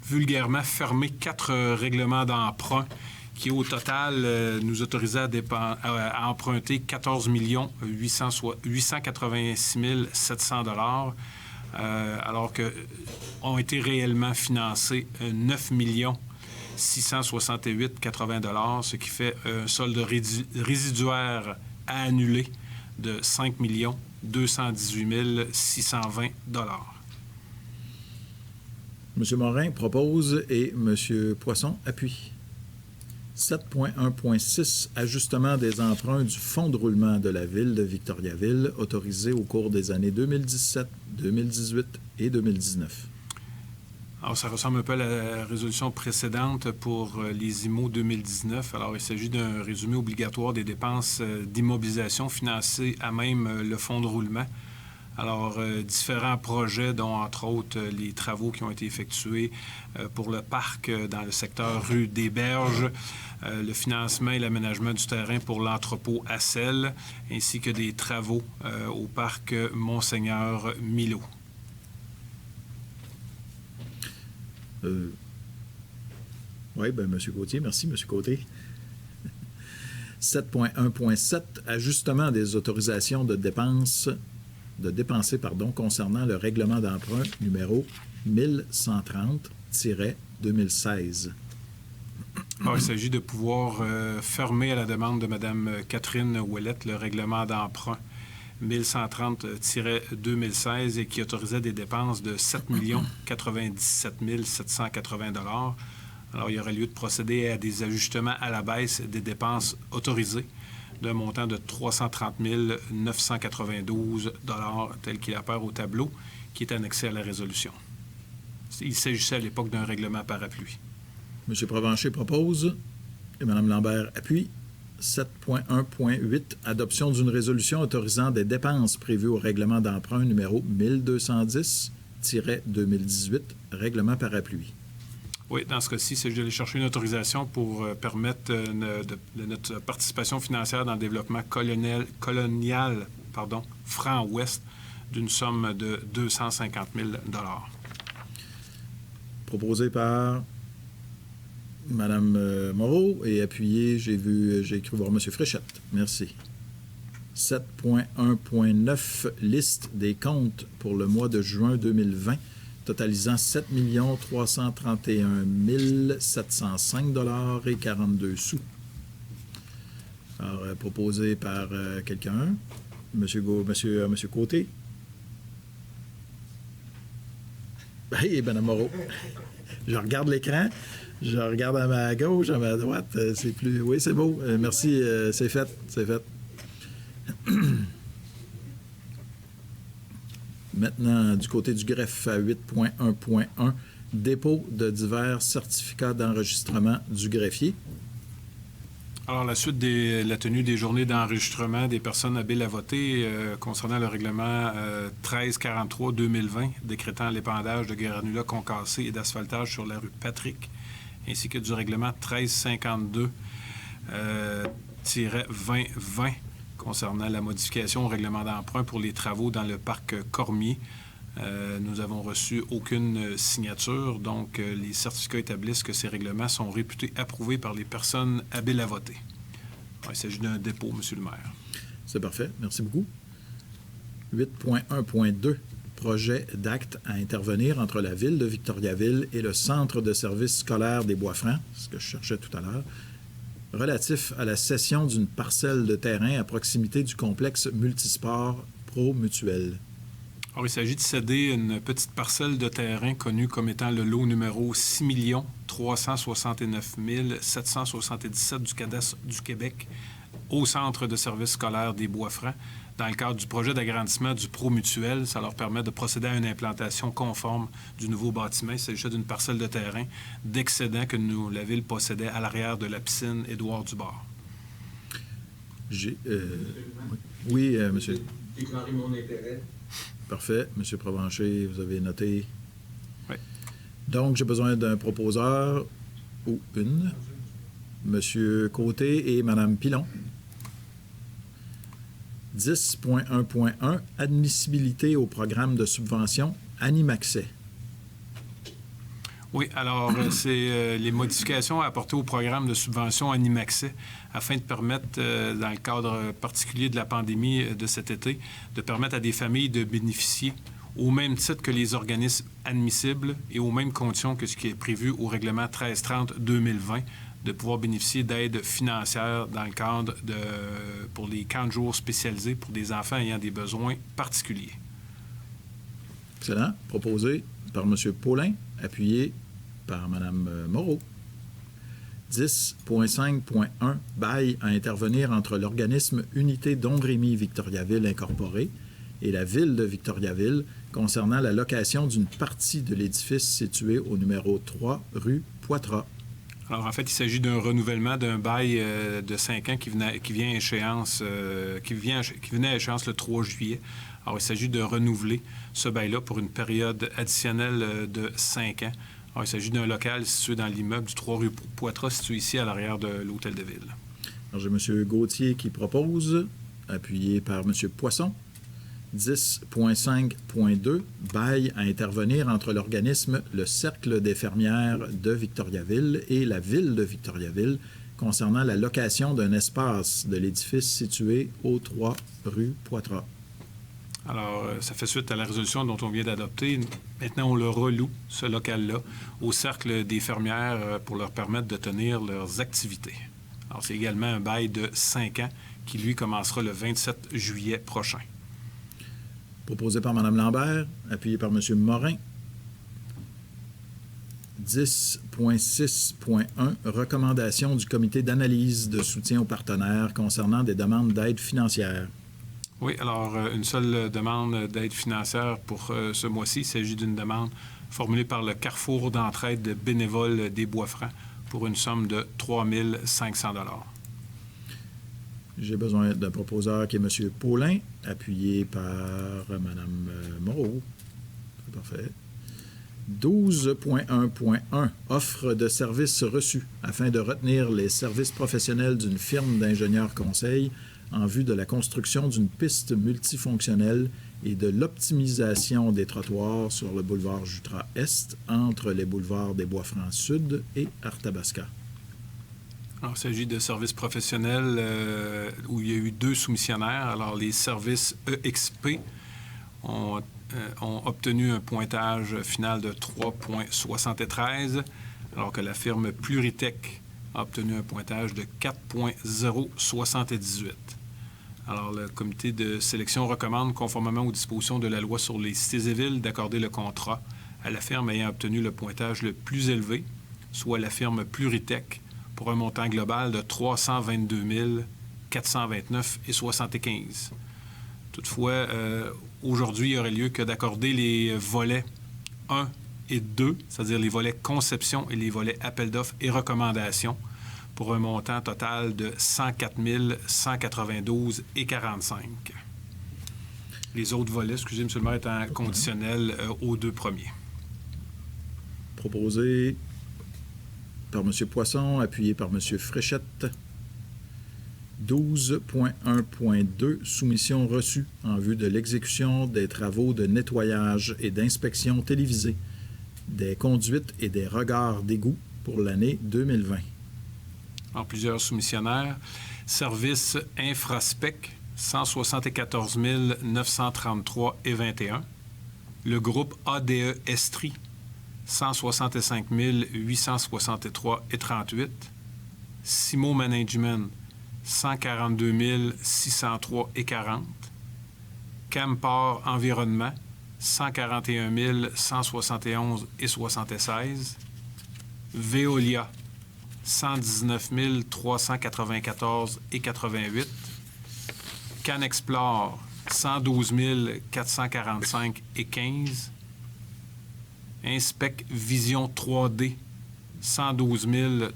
vulgairement fermer 4 règlements d'emprunt qui, au total, nous autorisaient à emprunter 14 886 700 $, alors qu'ont été réellement financés 9 668,80 $, ce qui fait un solde résiduaire à annuler de 5 218 620 $. M. Morin propose et M. Poisson appuie. 7.1.6, ajustement des emprunts du fonds de roulement de la Ville de Victoriaville autorisé au cours des années 2017, 2018 et 2019. Alors, ça ressemble un peu à la résolution précédente pour les IMO 2019. Alors, il s'agit d'un résumé obligatoire des dépenses d'immobilisation financées à même le fonds de roulement. Alors, différents projets, dont entre autres les travaux qui ont été effectués pour le parc dans le secteur rue des Berges, le financement et l'aménagement du terrain pour l'entrepôt à Selle, ainsi que des travaux au parc Monseigneur Milo. Oui, bien, M. Gauthier, merci, M. Côté. 7.1.7, ajustement des autorisations de dépenser concernant le règlement d'emprunt numéro 1130-2016. Alors, il s'agit de pouvoir fermer à la demande de Mme Catherine Ouellette le règlement d'emprunt 1130-2016 et qui autorisait des dépenses de 7 097 780 $. Alors, il y aurait lieu de procéder à des ajustements à la baisse des dépenses autorisées d'un montant de 330 992 tel qu'il apparaît au tableau qui est annexé à la résolution. Il s'agissait à l'époque d'un règlement parapluie. M. Provencher propose et Mme Lambert appuie. 7.1.8, adoption d'une résolution autorisant des dépenses prévues au règlement d'emprunt numéro 1210-2018, règlement parapluie. Oui, dans ce cas-ci, il s'agit d'aller chercher une autorisation pour permettre notre participation financière dans le développement colonial franc ouest d'une somme de 250 000 $. Proposé par Mme Moreau et appuyé, j'ai cru voir M. Fréchette. Merci. 7.1.9, liste des comptes pour le mois de juin 2020, totalisant 7 331 705 $ et 42 sous. Alors, proposé par quelqu'un. Monsieur Côté. Hey, Mme Moreau. Je regarde l'écran. Je regarde à ma gauche, à ma droite. C'est plus... Oui, c'est beau. Merci. C'est fait. C'est fait. Maintenant, du côté du greffe à 8.1.1, dépôt de divers certificats d'enregistrement du greffier. Alors, la suite de la tenue des journées d'enregistrement des personnes habiles à voter concernant le règlement 1343-2020, décrétant l'épandage de granulats concassés et d'asphaltage sur la rue Patrick, ainsi que du règlement 1352-2020 concernant la modification au règlement d'emprunt pour les travaux dans le parc Cormier. Nous n'avons reçu aucune signature, donc les certificats établissent que ces règlements sont réputés approuvés par les personnes habiles à voter. Alors, il s'agit d'un dépôt, M. le maire. C'est parfait. Merci beaucoup. 8.1.2, projet d'acte à intervenir entre la Ville de Victoriaville et le Centre de services scolaires des Bois-Francs, ce que je cherchais tout à l'heure, relatif à la cession d'une parcelle de terrain à proximité du complexe multisport Pro-Mutuel. Alors, il s'agit de céder une petite parcelle de terrain connue comme étant le lot numéro 6 369 777 du cadastre du Québec au Centre de services scolaires des Bois-Francs. Dans le cadre du projet d'agrandissement du Pro-Mutuel, ça leur permet de procéder à une implantation conforme du nouveau bâtiment. Il s'agissait d'une parcelle de terrain d'excédent que la Ville possédait à l'arrière de la piscine Édouard-Dubar. Oui, monsieur. Déclarer mon intérêt. Parfait. Monsieur Provencher, vous avez noté. Oui. Donc, j'ai besoin d'un proposeur ou une. Monsieur Côté et Madame Pilon. 10.1.1, admissibilité au programme de subvention Animaccès. Oui, alors c'est les modifications à apporter au programme de subvention Animaccès afin de permettre, dans le cadre particulier de la pandémie de cet été, de permettre à des familles de bénéficier au même titre que les organismes admissibles et aux mêmes conditions que ce qui est prévu au règlement 1330-2020, de pouvoir bénéficier d'aides financières dans le cadre pour les camps de jour spécialisés pour des enfants ayant des besoins particuliers. Excellent. Proposé par M. Paulin, appuyé par Mme Moreau. 10.5.1, bail à intervenir entre l'organisme Unité Domrémy Victoriaville Incorporée et la Ville de Victoriaville concernant la location d'une partie de l'édifice situé au numéro 3 rue Poitras. Alors, en fait, il s'agit d'un renouvellement d'un bail de 5 ans qui venait à échéance le 3 juillet. Alors, il s'agit de renouveler ce bail-là pour une période additionnelle de 5 ans. Alors, il s'agit d'un local situé dans l'immeuble du 3 rue Poitras, situé ici à l'arrière de l'Hôtel de Ville. Alors, j'ai M. Gauthier qui propose, appuyé par M. Poisson. 10.5.2, bail à intervenir entre l'organisme Le Cercle des fermières de Victoriaville et la Ville de Victoriaville concernant la location d'un espace de l'édifice situé au 3 rue Poitras. Alors, ça fait suite à la résolution dont on vient d'adopter. Maintenant, on le reloue, ce local-là, au Cercle des fermières pour leur permettre de tenir leurs activités. Alors, c'est également un bail de 5 ans qui, lui, commencera le 27 juillet prochain. Proposé par Mme Lambert, appuyé par M. Morin. 10.6.1, recommandation du comité d'analyse de soutien aux partenaires concernant des demandes d'aide financière. Oui, alors une seule demande d'aide financière pour ce mois-ci. Il s'agit d'une demande formulée par le Carrefour d'entraide bénévole des Bois-Francs pour une somme de 3 500 $. J'ai besoin d'un proposeur qui est M. Paulin, appuyé par Mme Moreau. C'est parfait. 12.1.1, offre de services reçus afin de retenir les services professionnels d'une firme d'ingénieurs conseils en vue de la construction d'une piste multifonctionnelle et de l'optimisation des trottoirs sur le boulevard Jutras-Est entre les boulevards des Bois-Francs Sud et Arthabasca. Alors, il s'agit de services professionnels où il y a eu 2 soumissionnaires. Alors, les services EXP ont obtenu un pointage final de 3,73, alors que la firme Pluritech a obtenu un pointage de 4,078. Alors, le comité de sélection recommande, conformément aux dispositions de la loi sur les cités et villes, d'accorder le contrat à la firme ayant obtenu le pointage le plus élevé, soit la firme Pluritech, pour un montant global de 322 429,75. Toutefois, aujourd'hui, il aurait lieu que d'accorder les volets 1 et 2, c'est-à-dire les volets conception et les volets appel d'offres et recommandations, pour un montant total de 104 192,45. Les autres volets, excusez, M. le maire, étant conditionnels aux 2 premiers. Proposé par M. Poisson, appuyé par M. Fréchette. 12.1.2, soumission reçue en vue de l'exécution des travaux de nettoyage et d'inspection télévisée des conduites et des regards d'égout pour l'année 2020. En plusieurs soumissionnaires. Service Infraspec, 174 933,21. Le groupe ADE Estrie, 165 863,38. Simo Management, 142 603,40. Campar Environnement, 141 171,76. Veolia, 119 394,88. Canexplore, 112 445,15. Inspec Vision 3D, 112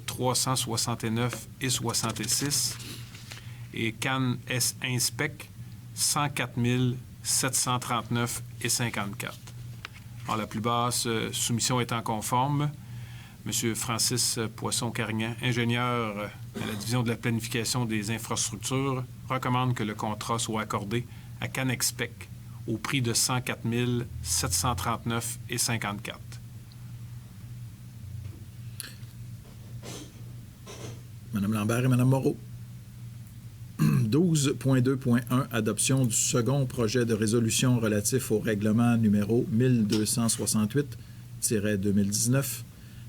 369,66. Et Can S Inspec, 104 739,54. Alors, la plus basse soumission étant conforme, M. Francis Poisson-Carignan, ingénieur à la division de la planification des infrastructures, recommande que le contrat soit accordé à Canexpec au prix de 104 739,54. Mme Lambert et Mme Moreau. 12.2.1, adoption du second projet de résolution relatif au règlement numéro 1268-2019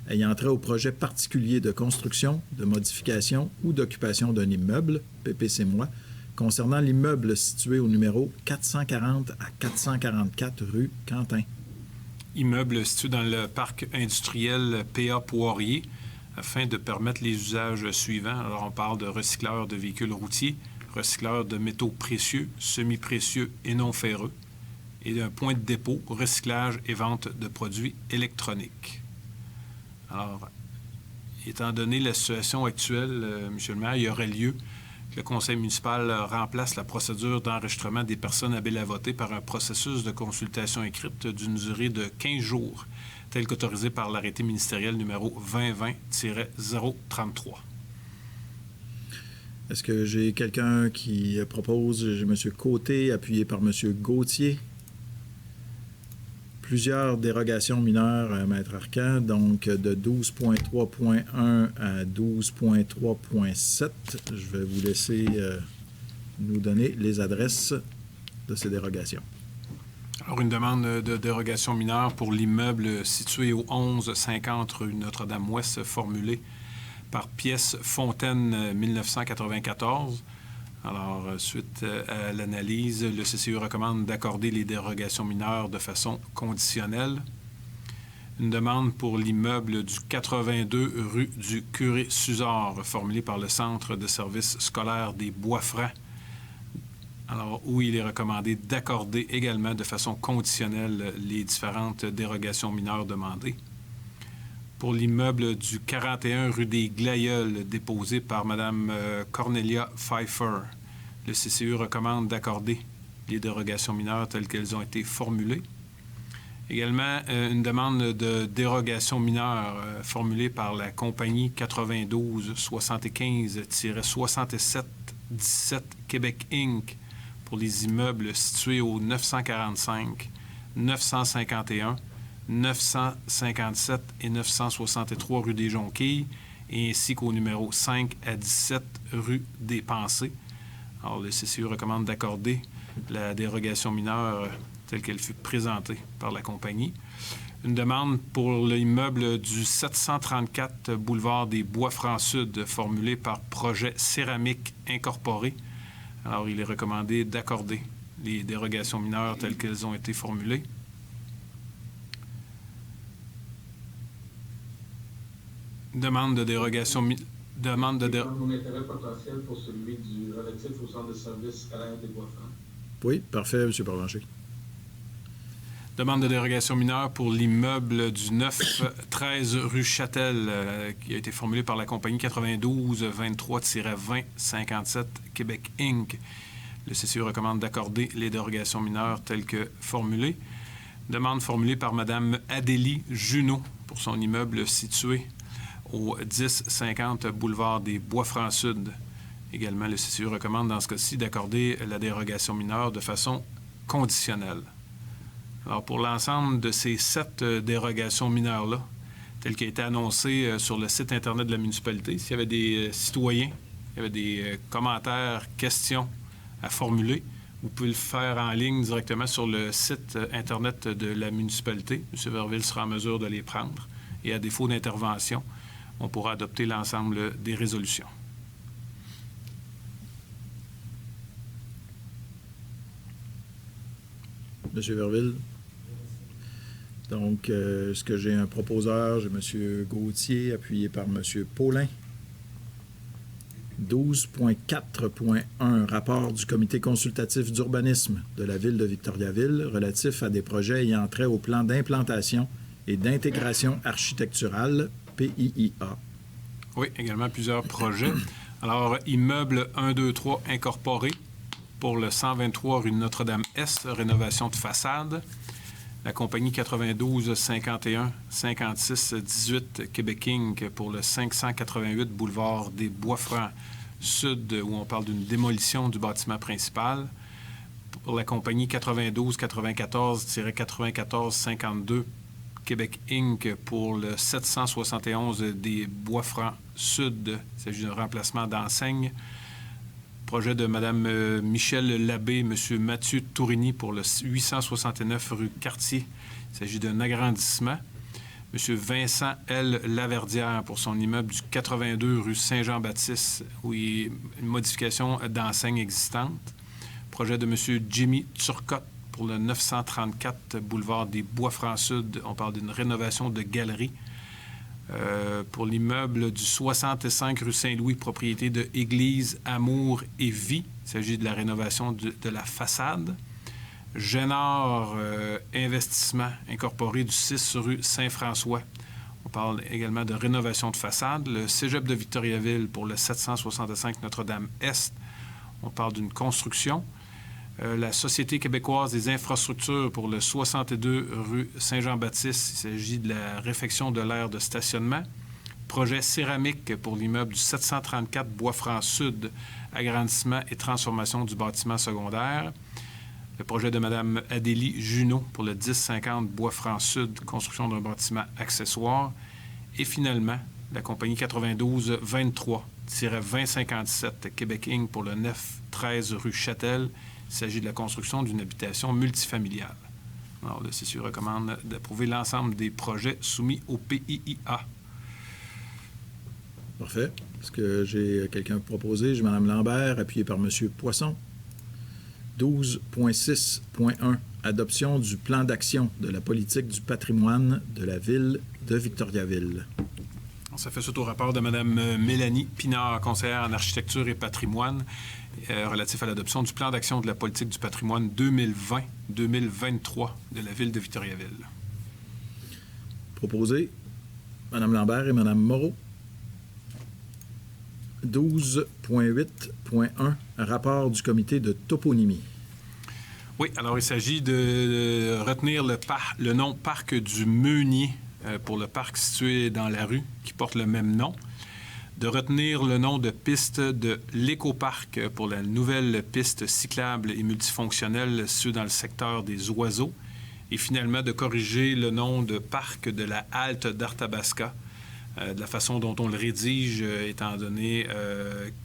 ayant trait au projet particulier de construction, de modification ou d'occupation d'un immeuble, PPC-moi, concernant l'immeuble situé au numéro 440 à 444 rue Quentin. Immeuble situé dans le parc industriel P.A. Poirier, afin de permettre les usages suivants. Alors, on parle de recycleurs de véhicules routiers, recycleurs de métaux précieux, semi-précieux et non ferreux, et d'un point de dépôt, recyclage et vente de produits électroniques. Alors, étant donné la situation actuelle, M. le maire, il y aurait lieu que le conseil municipal remplace la procédure d'enregistrement des personnes habiles à voter par un processus de consultation écrite d'une durée de 15 jours, tel qu'autorisé par l'arrêté ministériel numéro 2020-033. Est-ce que j'ai quelqu'un qui propose? J'ai M. Côté, appuyé par M. Gauthier. Plusieurs dérogations mineures à Maître Arcan, donc de 12.3.1 à 12.3.7. Je vais vous laisser nous donner les adresses de ces dérogations. Alors, une demande de dérogation mineure pour l'immeuble situé au 1150 rue Notre-Dame-Ouest, formulée par Pièce Fontaine 1994. Alors, suite à l'analyse, le CCE recommande d'accorder les dérogations mineures de façon conditionnelle. Une demande pour l'immeuble du 82 rue du Curé-Suzard, formulée par le Centre de services scolaires des Bois-Francs. Alors, où il est recommandé d'accorder également de façon conditionnelle les différentes dérogations mineures demandées. Pour l'immeuble du 41 rue des Glaïeuls, déposé par Mme Cornelia Pfeiffer, le CCU recommande d'accorder les dérogations mineures telles qu'elles ont été formulées. Également, une demande de dérogation mineure formulée par la compagnie 92-75-67-17 Québec Inc. pour les immeubles situés au 945, 951, 957 et 963 rue des Jonquilles, ainsi qu'au numéro 5 à 17 rue des Pensées. Alors, le CCU recommande d'accorder la dérogation mineure telle qu'elle fut présentée par la compagnie. Une demande pour l'immeuble du 734 boulevard des Bois-Francs-Sud, formulée par Projet Céramique Incorporé. Alors, il est recommandé d'accorder les dérogations mineures telles qu'elles ont été formulées. Demande de dérogation... Mon intérêt potentiel pour celui du relatif au centre de services scolaires des Bois-Francs. Oui, parfait, M. Parlancher. Demande de dérogation mineure pour l'immeuble du 9-13 rue Châtel, qui a été formulé par la compagnie 92-23-20-57 Québec Inc. Le CCU recommande d'accorder les dérogations mineures telles que formulées. Demande formulée par Mme Adélie Junot pour son immeuble situé au 1050 boulevard des Bois-Francs-Sud. Également, le CCU recommande dans ce cas-ci d'accorder la dérogation mineure de façon conditionnelle. Alors, pour l'ensemble de ces 7 dérogations mineures-là, telles qu'elles été annoncées sur le site Internet de la municipalité, s'il y avait des citoyens, il y avait des commentaires, questions à formuler, vous pouvez le faire en ligne directement sur le site Internet de la municipalité. M. Verville sera en mesure de les prendre. Et à défaut d'intervention, on pourra adopter l'ensemble des résolutions. M. Verville. Donc, est-ce que j'ai un proposeur? J'ai M. Gauthier, appuyé par M. Paulin. 12.4.1, rapport du comité consultatif d'urbanisme de la ville de Victoriaville relatif à des projets ayant trait au plan d'implantation et d'intégration architecturale, PIIA. Oui, également plusieurs projets. Alors, immeuble 123 incorporé pour le 123 rue Notre-Dame-Est, rénovation de façade. La compagnie 92-51-56-18 Québec Inc. pour le 588 boulevard des Bois-Francs Sud, où on parle d'une démolition du bâtiment principal. Pour la compagnie 92-94-94-52 Québec Inc. pour le 771 des Bois-Francs Sud. Il s'agit d'un remplacement d'enseigne. Projet de Mme Michel Labbé, M. Mathieu Tourigny pour le 869 rue Cartier. Il s'agit d'un agrandissement. M. Vincent L. Laverdière pour son immeuble du 82 rue Saint-Jean-Baptiste, où il y a une modification d'enseigne existante. Projet de M. Jimmy Turcotte pour le 934 boulevard des Bois-Francs-Sud. On parle d'une rénovation de galerie. Pour l'immeuble du 65 rue Saint-Louis, propriété de Église, Amour et Vie. Il s'agit de la rénovation de la façade. Génard Investissement incorporé du 6 rue Saint-François. On parle également de rénovation de façade. Le Cégep de Victoriaville pour le 765 Notre-Dame-Est. On parle d'une construction. La Société québécoise des infrastructures pour le 62 rue Saint-Jean-Baptiste. Il s'agit de la réfection de l'aire de stationnement. Projet céramique pour l'immeuble du 734 Bois-Francs-Sud, agrandissement et transformation du bâtiment secondaire. Le projet de Mme Adélie Junot pour le 1050 Bois-Francs-Sud, construction d'un bâtiment accessoire. Et finalement, la compagnie 92-23-2057 Québec Inc. pour le 913 rue Châtel. Il s'agit de la construction d'une habitation multifamiliale. Alors, le CCU recommande d'approuver l'ensemble des projets soumis au PIIA. Parfait. Est-ce que j'ai quelqu'un proposé? J'ai Mme Lambert, appuyée par M. Poisson. 12.6.1, adoption du plan d'action de la politique du patrimoine de la ville de Victoriaville. Ça fait suite au rapport de Mme Mélanie Pinard, conseillère en architecture et patrimoine, relatif à l'adoption du plan d'action de la politique du patrimoine 2020-2023 de la ville de Victoriaville. Proposé, Mme Lambert et Mme Moreau. 12.8.1, rapport du comité de toponymie. Oui, alors il s'agit de retenir le nom Parc du Meunier pour le parc situé dans la rue qui porte le même nom, de retenir le nom de piste de l'Écoparc pour la nouvelle piste cyclable et multifonctionnelle située dans le secteur des Oiseaux, et finalement de corriger le nom de parc de la halte d'Arthabasca, de la façon dont on le rédige, étant donné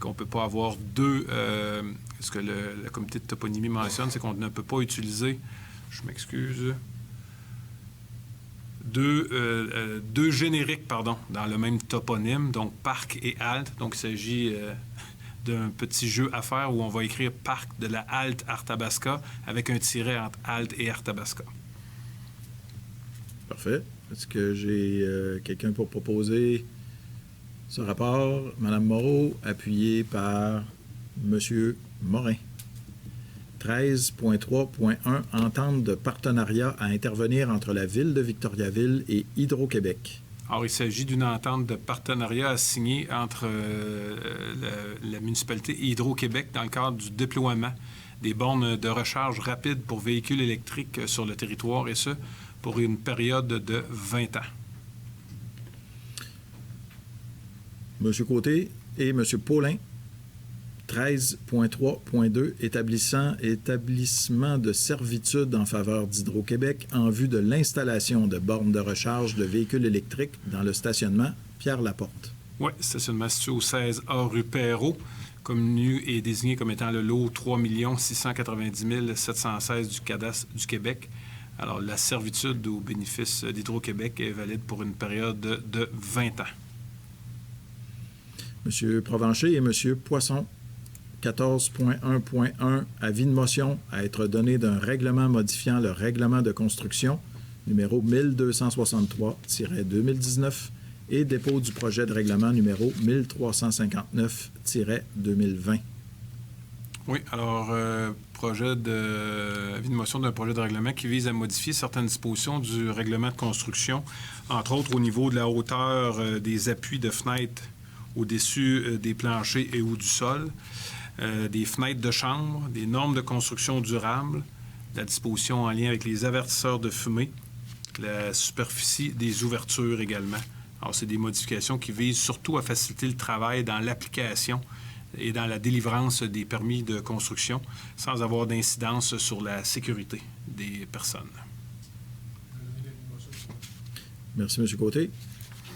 qu'on ne peut pas avoir deux... ce que le comité de toponymie mentionne, c'est qu'on ne peut pas utiliser, je m'excuse, deux génériques, dans le même toponyme, donc parc et halte. Donc, il s'agit d'un petit jeu à faire où on va écrire parc de la halte Arthabasca avec un tiret entre halte et Arthabasca. Parfait. Est-ce que j'ai quelqu'un pour proposer ce rapport? Mme Moreau, appuyée par M. Morin. 13.3.1, entente de partenariat à intervenir entre la Ville de Victoriaville et Hydro-Québec. Alors, il s'agit d'une entente de partenariat à signer entre la municipalité et Hydro-Québec dans le cadre du déploiement des bornes de recharge rapide pour véhicules électriques sur le territoire, et ce, pour une période de 20 ans. M. Côté et M. Paulin. 13.3.2, établissement de servitude en faveur d'Hydro-Québec en vue de l'installation de bornes de recharge de véhicules électriques dans le stationnement Pierre-Laporte. Oui, stationnement situé au 16A rue Perrault, connu et désigné comme étant le lot 3 690 716 du cadastre du Québec. Alors, la servitude au bénéfice d'Hydro-Québec est valide pour une période de 20 ans. M. Provencher et M. Poisson. 14.1.1, avis de motion à être donné d'un règlement modifiant le règlement de construction numéro 1263-2019 et dépôt du projet de règlement numéro 1359-2020. Oui, alors, avis de motion d'un projet de règlement qui vise à modifier certaines dispositions du règlement de construction, entre autres au niveau de la hauteur des appuis de fenêtres au-dessus des planchers et ou du sol, des fenêtres de chambre, des normes de construction durable, la disposition en lien avec les avertisseurs de fumée, la superficie des ouvertures également. Alors, c'est des modifications qui visent surtout à faciliter le travail dans l'application et dans la délivrance des permis de construction sans avoir d'incidence sur la sécurité des personnes. Merci, M. Côté.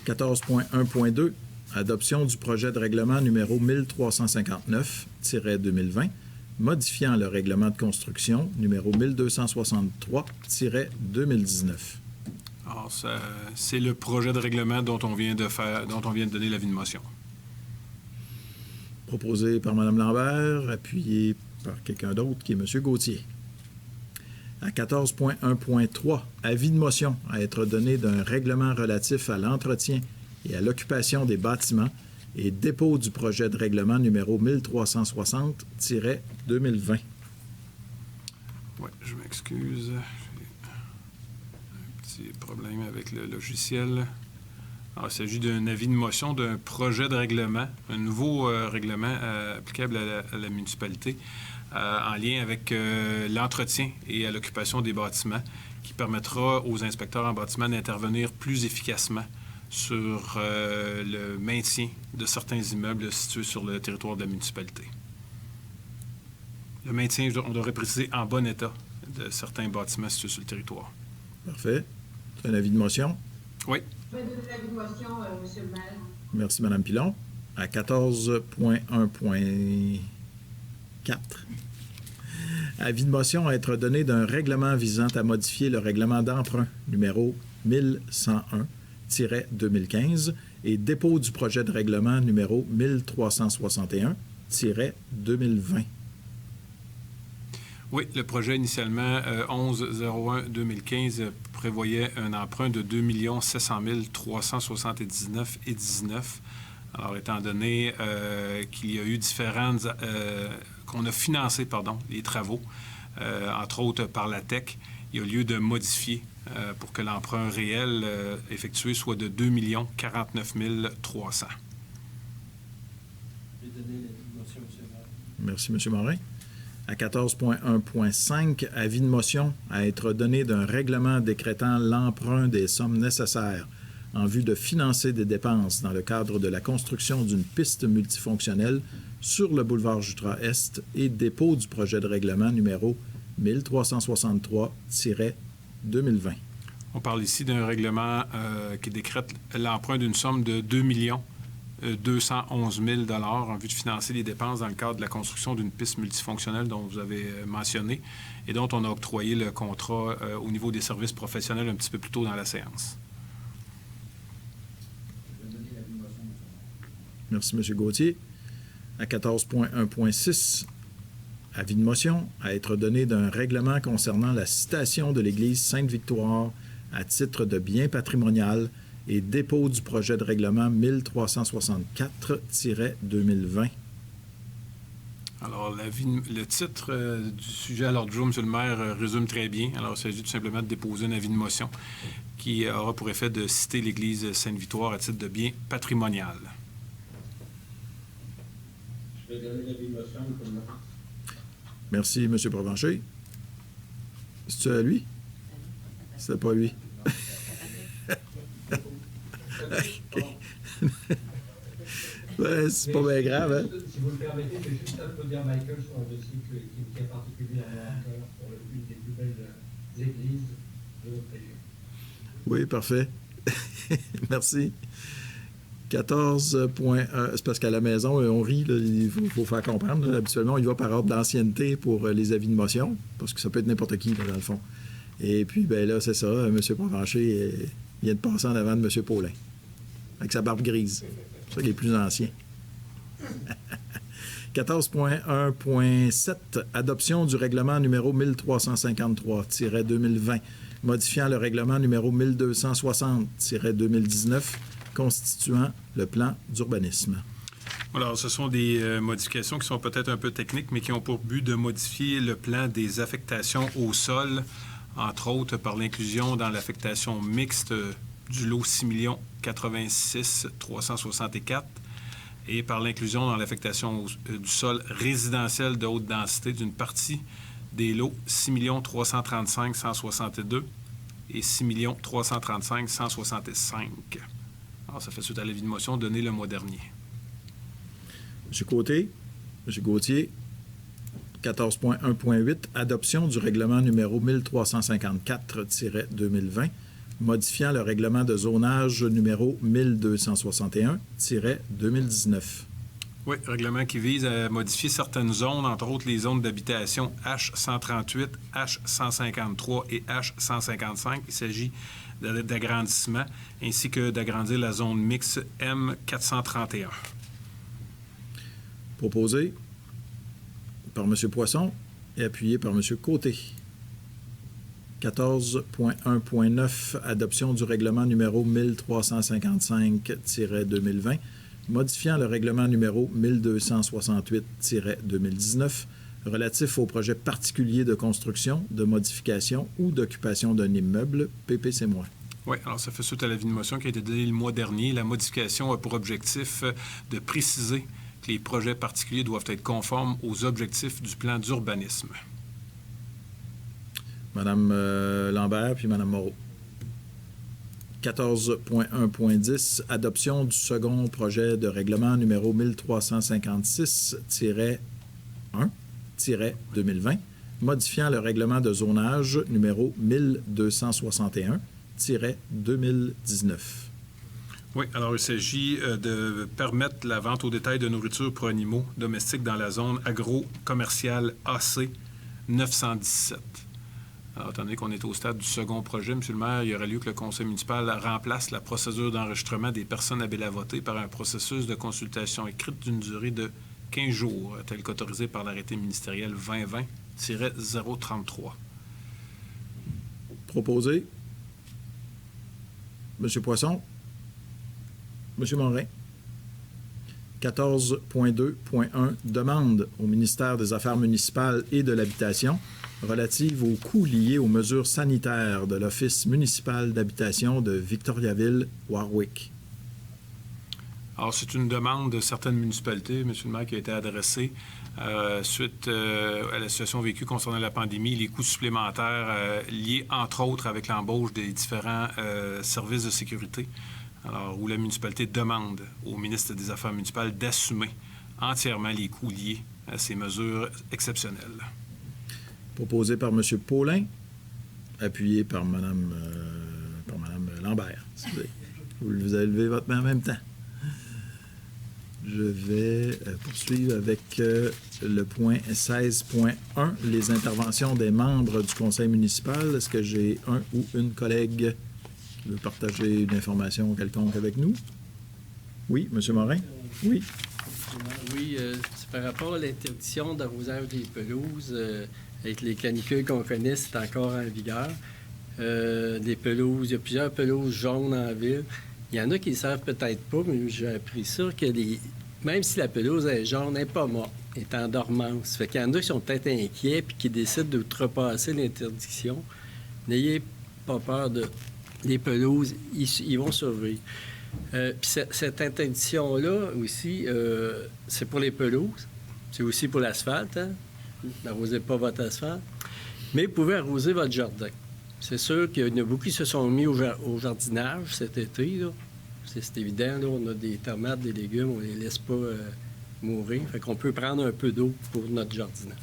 14.1.2. Adoption du projet de règlement numéro 1359-2020, modifiant le règlement de construction numéro 1263-2019. Alors, c'est le projet de règlement dont on vient de donner l'avis de motion. Proposé par Mme Lambert, appuyé par quelqu'un d'autre qui est M. Gauthier. À 14.1.3, avis de motion à être donné d'un règlement relatif à l'entretien et à l'occupation des bâtiments et dépôt du projet de règlement numéro 1360-2020. Oui, je m'excuse. J'ai un petit problème avec le logiciel. Alors, il s'agit d'un avis de motion d'un projet de règlement, un nouveau règlement applicable à la municipalité en lien avec l'entretien et à l'occupation des bâtiments qui permettra aux inspecteurs en bâtiment d'intervenir plus efficacement sur le maintien de certains immeubles situés sur le territoire de la municipalité. Le maintien, on devrait préciser, en bon état de certains bâtiments situés sur le territoire. Parfait. C'est un avis de motion? Oui. Je vais donner l'avis de motion, M. le maire. Merci, Mme Pilon. À 14.1.4. Avis de motion à être donné d'un règlement visant à modifier le règlement d'emprunt numéro 1101-2015 et dépôt du projet de règlement numéro 1361-2020. Oui, le projet initialement 11-01-2015 prévoyait un emprunt de 2 700 379,19 $. Alors, étant donné qu'il y a eu différentes... qu'on a financé, les travaux, entre autres par la TEC, il y a lieu de modifier pour que l'emprunt réel effectué soit de 2 049 300. Merci, M. Morin. À 14.1.5, avis de motion à être donné d'un règlement décrétant l'emprunt des sommes nécessaires en vue de financer des dépenses dans le cadre de la construction d'une piste multifonctionnelle sur le boulevard Jutra-Est et dépôt du projet de règlement numéro 1363-2020. On parle ici d'un règlement qui décrète l'emprunt d'une somme de 2 211 000 $ en vue de financer les dépenses dans le cadre de la construction d'une piste multifonctionnelle dont vous avez mentionné et dont on a octroyé le contrat au niveau des services professionnels un petit peu plus tôt dans la séance. Merci, M. Gauthier. À 14.1.6, avis de motion à être donné d'un règlement concernant la citation de l'Église Sainte-Victoire à titre de bien patrimonial et dépôt du projet de règlement 1364-2020. Alors, le titre du sujet à l'ordre du jour, M. le maire, résume très bien. Alors, il s'agit tout simplement de déposer un avis de motion qui aura pour effet de citer l'Église Sainte-Victoire à titre de bien patrimonial. Je vais donner l'avis de motion, M. le maire. Merci, M. Provencher. C'est-tu à lui? C'était pas lui. Ouais, c'est pas bien grave, hein? Si vous le permettez, je vais juste applaudir Michael sur un dossier qui me tient particulièrement à cœur pour une des plus belles églises de notre région. Oui, parfait. Merci. 14.1, c'est parce qu'à la maison, on rit, là, il faut faire comprendre. Là, habituellement, il va par ordre d'ancienneté pour les avis de motion, parce que ça peut être n'importe qui, là, dans le fond. Et puis, ben là, c'est ça, M. Provencher vient de passer en avant de M. Paulin, avec sa barbe grise. C'est ça qu'il est plus ancien. 14.1.7, adoption du règlement numéro 1353-2020, modifiant le règlement numéro 1260-2019, constituant le plan d'urbanisme. Alors, ce sont des modifications qui sont peut-être un peu techniques, mais qui ont pour but de modifier le plan des affectations au sol, entre autres par l'inclusion dans l'affectation mixte du lot 6 086 364 et par l'inclusion dans l'affectation du sol résidentiel de haute densité d'une partie des lots 6 335 162 et 6 335 165. Alors, ça fait suite à l'avis de motion donné le mois dernier. M. Côté, M. Gauthier, 14.1.8, adoption du règlement numéro 1354-2020, modifiant le règlement de zonage numéro 1261-2019. Oui, règlement qui vise à modifier certaines zones, entre autres les zones d'habitation H138, H153 et H155. Il s'agit d'agrandissement, ainsi que d'agrandir la zone mixte M431. Proposé par M. Poisson et appuyé par M. Côté. 14.1.9, adoption du règlement numéro 1355-2020, modifiant le règlement numéro 1268-2019, relatif aux projets particuliers de construction, de modification ou d'occupation d'un immeuble, PPC-. Oui, alors ça fait suite à l'avis de motion qui a été donné le mois dernier. La modification a pour objectif de préciser que les projets particuliers doivent être conformes aux objectifs du plan d'urbanisme. Mme Lambert puis Mme Moreau. 14.1.10, adoption du second projet de règlement numéro 1356-1-2020, modifiant le règlement de zonage numéro 1261-2019. Oui, alors il s'agit de permettre la vente au détail de nourriture pour animaux domestiques dans la zone agro-commerciale AC 917. Alors, étant donné qu'on est au stade du second projet, M. le maire, il y aurait lieu que le conseil municipal remplace la procédure d'enregistrement des personnes appelées à voter par un processus de consultation écrite d'une durée de 15 jours, tel qu'autorisé par l'arrêté ministériel 2020-101. 14.2.1-033. Proposé. M. Poisson. M. Morin. 14.2.1 demande au ministère des Affaires municipales et de l'Habitation relative aux coûts liés aux mesures sanitaires de l'Office municipal d'habitation de Victoriaville-Warwick. Alors, c'est une demande de certaines municipalités, M. le maire, qui a été adressée suite à la situation vécue concernant la pandémie, les coûts supplémentaires liés, entre autres, avec l'embauche des différents services de sécurité. Alors, où la municipalité demande au ministre des Affaires municipales d'assumer entièrement les coûts liés à ces mesures exceptionnelles. Proposé par M. Paulin, appuyé par Mme Lambert. Vous avez levé votre main en même temps. Je vais poursuivre avec le point 16.1, les interventions des membres du conseil municipal. Est-ce que j'ai un ou une collègue qui veut partager une information quelconque avec nous? Oui, M. Morin? Oui. Oui, c'est par rapport à l'interdiction d'arrosage des pelouses. Avec les canicules qu'on connaît, c'est encore en vigueur. Des pelouses, il y a plusieurs pelouses jaunes en ville. Il y en a qui ne savent peut-être pas, mais j'ai appris ça, que même si la pelouse est jaune, elle n'est pas morte, elle est en dormance. Fait qu'il y en a qui sont peut-être inquiets et qui décident d'outrepasser l'interdiction. N'ayez pas peur des pelouses, ils vont survivre. Puis cette interdiction-là aussi, c'est pour les pelouses. C'est aussi pour l'asphalte. Hein? N'arrosez pas votre asphalte. Mais vous pouvez arroser votre jardin. C'est sûr qu'il y en a beaucoup qui se sont mis au jardinage cet été. Là. C'est évident. Là, on a des tomates, des légumes, on ne les laisse pas mourir. Fait qu'on peut prendre un peu d'eau pour notre jardinage.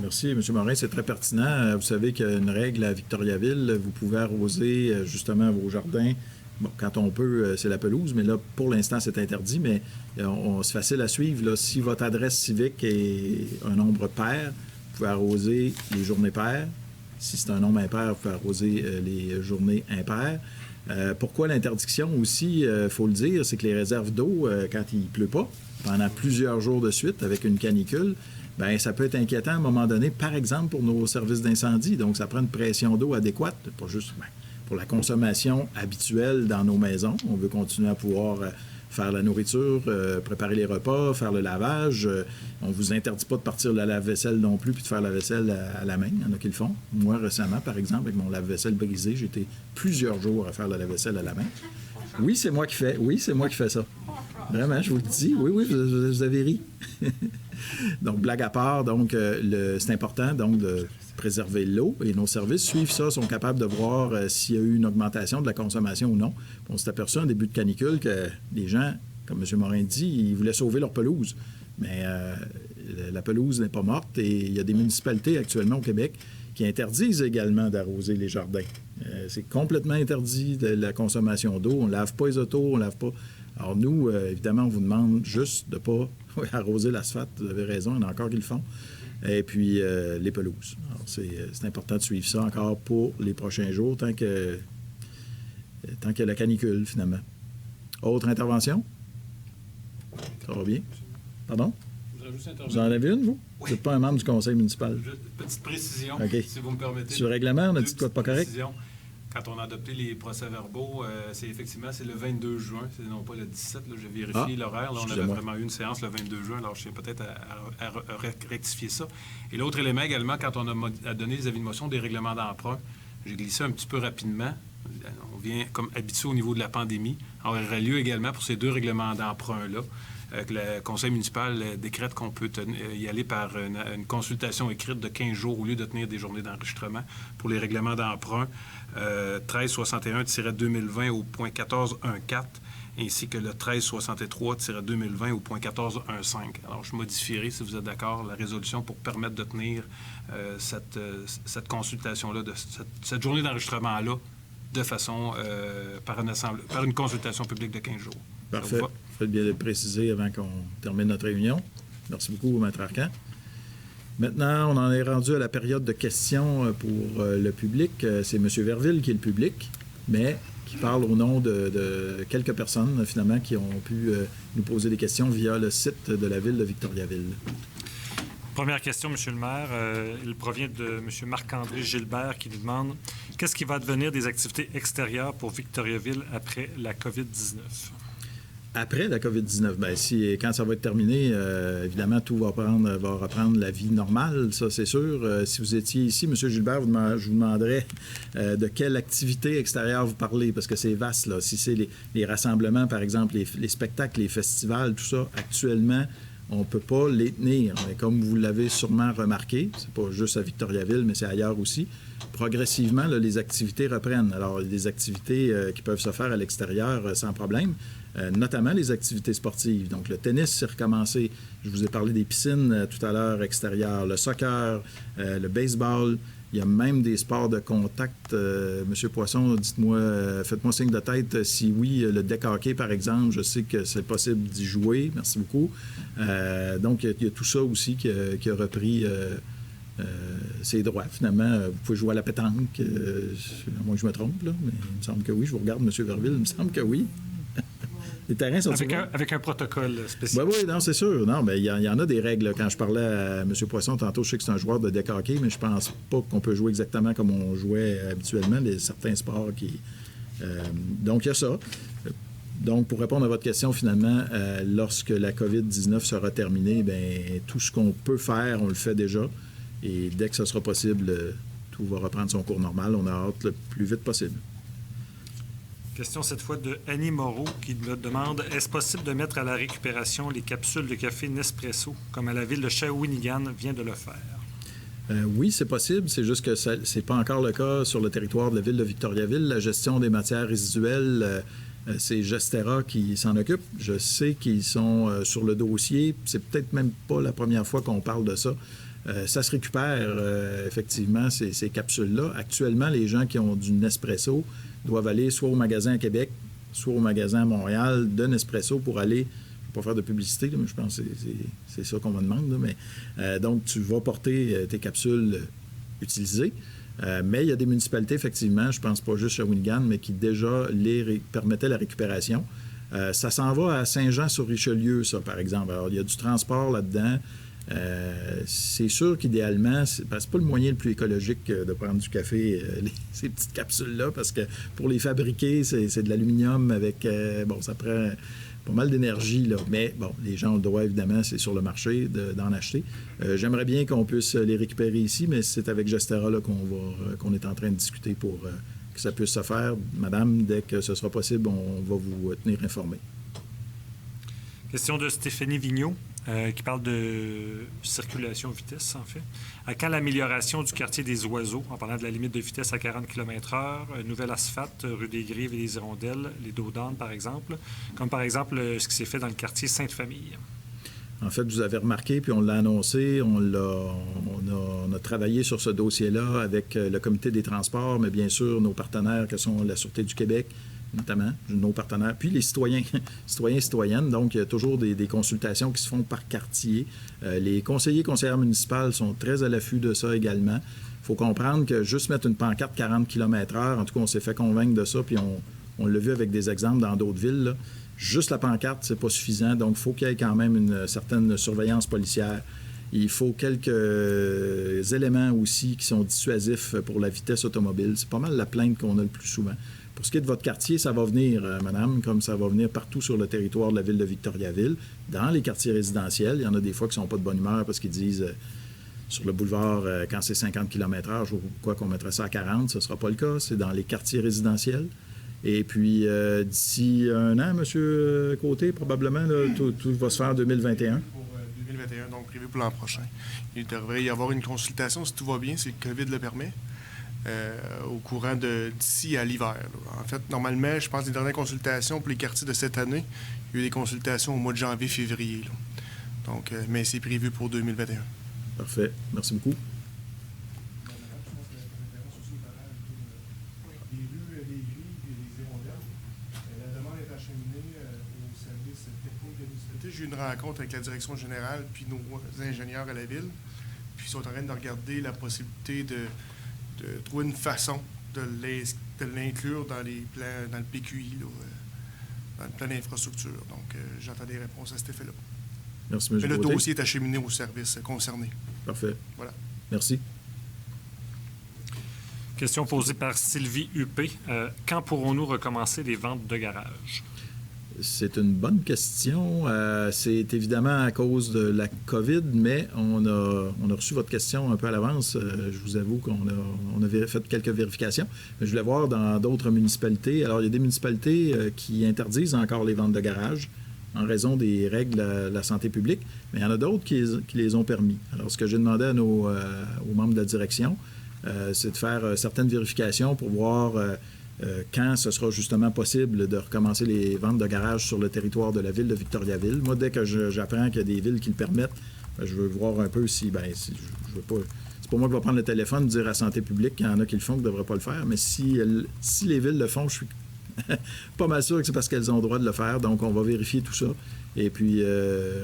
Merci, M. Morin. C'est très pertinent. Vous savez qu'il y a une règle à Victoriaville. Vous pouvez arroser justement vos jardins. Bon, quand on peut, c'est la pelouse, mais là, pour l'instant, c'est interdit, mais c'est facile à suivre. Là. Si votre adresse civique est un nombre pair, vous pouvez arroser les journées paires. Si c'est un nombre impair, vous pouvez arroser les journées impaires. Pourquoi l'interdiction aussi, il faut le dire, c'est que les réserves d'eau, quand il ne pleut pas, pendant plusieurs jours de suite avec une canicule, bien, ça peut être inquiétant à un moment donné, par exemple pour nos services d'incendie. Donc, ça prend une pression d'eau adéquate, pas juste pour la consommation habituelle dans nos maisons. On veut continuer à pouvoir faire la nourriture, préparer les repas, faire le lavage. On ne vous interdit pas de partir la lave-vaisselle non plus puis de faire la vaisselle à la main. Il y en a qui le font. Moi, récemment, par exemple, avec mon lave-vaisselle brisé, j'ai été plusieurs jours à faire la lave-vaisselle à la main. Oui, c'est moi qui fais. Oui, c'est moi qui fais ça. Vraiment, je vous le dis. Oui, vous avez ri. Donc, blague à part, donc, c'est important donc de préserver l'eau et nos services suivent ça, sont capables de voir s'il y a eu une augmentation de la consommation ou non. On s'est aperçu en début de canicule que les gens, comme M. Morin dit, ils voulaient sauver leur pelouse. Mais la pelouse n'est pas morte et il y a des municipalités actuellement au Québec qui interdisent également d'arroser les jardins. C'est complètement interdit de la consommation d'eau. On ne lave pas les autos, on ne lave pas... Alors nous, évidemment, on vous demande juste de ne pas arroser l'asphalte. Vous avez raison, il y en a encore qui le font. Et puis les pelouses. Alors, c'est important de suivre ça encore pour les prochains jours, tant que la canicule, finalement. Autre intervention? Ça va bien? Pardon? Vous en avez une, vous? Oui. Vous n'êtes pas un membre du conseil municipal? Petite précision, okay. Si vous me permettez. Sur le règlement, on a dit quoi de pas correct? Quand on a adopté les procès-verbaux, c'est le 22 juin, c'est non pas le 17. Là, j'ai vérifié l'horaire. Là, on avait vraiment eu une séance le 22 juin, alors je tiens peut-être à rectifier ça. Et l'autre élément également, quand on a donné les avis de motion des règlements d'emprunt, j'ai glissé un petit peu rapidement. On vient comme habitué au niveau de la pandémie. Alors, il y aura lieu également pour ces deux règlements d'emprunt-là. Que le conseil municipal décrète qu'on peut y aller par une consultation écrite de 15 jours au lieu de tenir des journées d'enregistrement pour les règlements d'emprunt 1361-2020 au point 14.1.4 ainsi que le 1363-2020 au point 14.1.5. Alors, je modifierai, si vous êtes d'accord, la résolution pour permettre de tenir cette consultation-là, cette journée d'enregistrement-là, de façon par une consultation publique de 15 jours. Parfait. Faites bien de le préciser avant qu'on termine notre réunion. Merci beaucoup, Maître Arcan. Maintenant, on en est rendu à la période de questions pour le public. C'est M. Verville qui est le public, mais qui parle au nom de quelques personnes, finalement, qui ont pu nous poser des questions via le site de la ville de Victoriaville. Première question, M. le maire. Il provient de M. Marc-André Gilbert qui nous demande qu'est-ce qui va advenir des activités extérieures pour Victoriaville après la COVID-19? Après la COVID-19, bien, quand ça va être terminé, évidemment, tout va reprendre la vie normale, ça, c'est sûr. Si vous étiez ici, M. Gilbert, je vous demanderais de quelle activité extérieure vous parlez, parce que c'est vaste, là. Si c'est les rassemblements, par exemple, les spectacles, les festivals, tout ça, actuellement, on ne peut pas les tenir. Mais comme vous l'avez sûrement remarqué, c'est pas juste à Victoriaville, mais c'est ailleurs aussi, progressivement, là, les activités reprennent. Alors, il y a des activités qui peuvent se faire à l'extérieur sans problème, notamment les activités sportives. Donc, le tennis, c'est recommencé. Je vous ai parlé des piscines tout à l'heure extérieures, le soccer, le baseball. Il y a même des sports de contact. Monsieur Poisson, dites-moi, faites-moi signe de tête si oui, le deck hockey, par exemple, je sais que c'est possible d'y jouer. Merci beaucoup. Donc, il y a tout ça aussi qui a repris ses droits. Finalement, vous pouvez jouer à la pétanque. À moins que je me trompe, là, mais il me semble que oui. Je vous regarde, M. Verville, il me semble que oui. Les terrains sont avec un protocole spécial. Oui, non, c'est sûr. Non, mais il y en a des règles. Là. Quand je parlais à M. Poisson tantôt, je sais que c'est un joueur de deck hockey, mais je pense pas qu'on peut jouer exactement comme on jouait habituellement, certains sports qui... donc, il y a ça. Donc, pour répondre à votre question, finalement, lorsque la COVID-19 sera terminée, bien, tout ce qu'on peut faire, on le fait déjà. Et dès que ce sera possible, tout va reprendre son cours normal. On a hâte le plus vite possible. Question cette fois de Annie Moreau qui me demande est-ce possible de mettre à la récupération les capsules de café Nespresso comme à la ville de Shawinigan vient de le faire? Oui, c'est possible. C'est juste que ce n'est pas encore le cas sur le territoire de la ville de Victoriaville. La gestion des matières résiduelles, c'est Gestera qui s'en occupe. Je sais qu'ils sont sur le dossier. C'est peut-être même pas la première fois qu'on parle de ça. Ça se récupère, effectivement, ces capsules-là. Actuellement, les gens qui ont du Nespresso doivent aller soit au magasin à Québec, soit au magasin à Montréal de Nespresso pour aller, je ne vais pas faire de publicité, là, mais je pense que c'est ça qu'on me demande. Là, mais, donc, tu vas porter tes capsules utilisées. Mais il y a des municipalités, effectivement, je pense pas juste Shawinigan, mais qui déjà permettaient la récupération. Ça s'en va à Saint-Jean-sur-Richelieu, ça, par exemple. Alors, il y a du transport là-dedans. C'est sûr qu'idéalement, c'est pas le moyen le plus écologique de prendre du café, ces petites capsules-là, parce que pour les fabriquer, c'est de l'aluminium avec... ça prend pas mal d'énergie, là. Mais bon, les gens ont le droit, évidemment, c'est sur le marché d'en acheter. J'aimerais bien qu'on puisse les récupérer ici, mais c'est avec Gestera là, qu'on est en train de discuter pour que ça puisse se faire. Madame, dès que ce sera possible, on va vous tenir informé. Question de Stéphanie Vigneault. Qui parle de circulation vitesse, en fait. À quand l'amélioration du quartier des Oiseaux, en parlant de la limite de vitesse à 40 km/h, un nouvel asphalte, rue des Grives et des Hirondelles, les dos d'âne, par exemple, comme par exemple ce qui s'est fait dans le quartier Sainte-Famille? En fait, vous avez remarqué, puis on l'a annoncé, on a travaillé sur ce dossier-là avec le Comité des transports, mais bien sûr, nos partenaires que sont la Sûreté du Québec, notamment, nos partenaires, puis les citoyens, citoyennes. Donc, il y a toujours des consultations qui se font par quartier. Les conseillères municipales sont très à l'affût de ça également. Il faut comprendre que juste mettre une pancarte 40 km/h, en tout cas, on s'est fait convaincre de ça, puis on l'a vu avec des exemples dans d'autres villes, là. Juste la pancarte, c'est pas suffisant. Donc, il faut qu'il y ait quand même une certaine surveillance policière. Il faut quelques éléments aussi qui sont dissuasifs pour la vitesse automobile. C'est pas mal la plainte qu'on a le plus souvent. Pour ce qui est de votre quartier, ça va venir, madame, comme ça va venir partout sur le territoire de la ville de Victoriaville, dans les quartiers résidentiels. Il y en a des fois qui ne sont pas de bonne humeur parce qu'ils disent sur le boulevard, quand c'est 50 km/h, je vois pourquoi qu'on mettrait ça à 40. Ce ne sera pas le cas. C'est dans les quartiers résidentiels. Et puis, d'ici un an, M. Côté, probablement, là, tout va se faire en 2021. Pour 2021, donc prévu pour l'an prochain. Il devrait y avoir une consultation, si tout va bien, si le COVID le permet. Au courant d'ici à l'hiver. Là. En fait, normalement, je pense que les dernières consultations pour les quartiers de cette année, il y a eu des consultations au mois de janvier-février. Donc, mais c'est prévu pour 2021. Parfait. Merci beaucoup. Les rues, les Grives et les Hirondelles, la demande est acheminée au service technique de municipalité. J'ai eu une rencontre avec la direction générale puis nos ingénieurs à la ville. Puis ils sont en train de regarder la possibilité de trouver une façon de l'inclure dans les plans, dans le PQI, là, dans le plan d'infrastructure. Donc, j'attends des réponses à cet effet-là. Merci, M. Mais le Côté. dossier est acheminé au service concerné. Parfait. Voilà. Merci. Question posée par Sylvie Huppé. Quand pourrons-nous recommencer les ventes de garage? C'est une bonne question. C'est évidemment à cause de la COVID, mais on a reçu votre question un peu à l'avance. Je vous avoue qu'on a fait quelques vérifications. Mais je voulais voir dans d'autres municipalités. Alors, il y a des municipalités qui interdisent encore les ventes de garage en raison des règles de la santé publique, mais il y en a d'autres qui les ont permis. Alors, ce que j'ai demandé à aux membres de la direction, c'est de faire certaines vérifications pour voir quand ce sera justement possible de recommencer les ventes de garage sur le territoire de la ville de Victoriaville. Moi, dès que j'apprends qu'il y a des villes qui le permettent, je veux voir un peu si je veux pas... C'est pas moi qui vais prendre le téléphone et dire à Santé publique qu'il y en a qui le font, qui ne devraient pas le faire, mais si les villes le font, je suis pas mal sûr que c'est parce qu'elles ont le droit de le faire. Donc, on va vérifier tout ça. Et puis,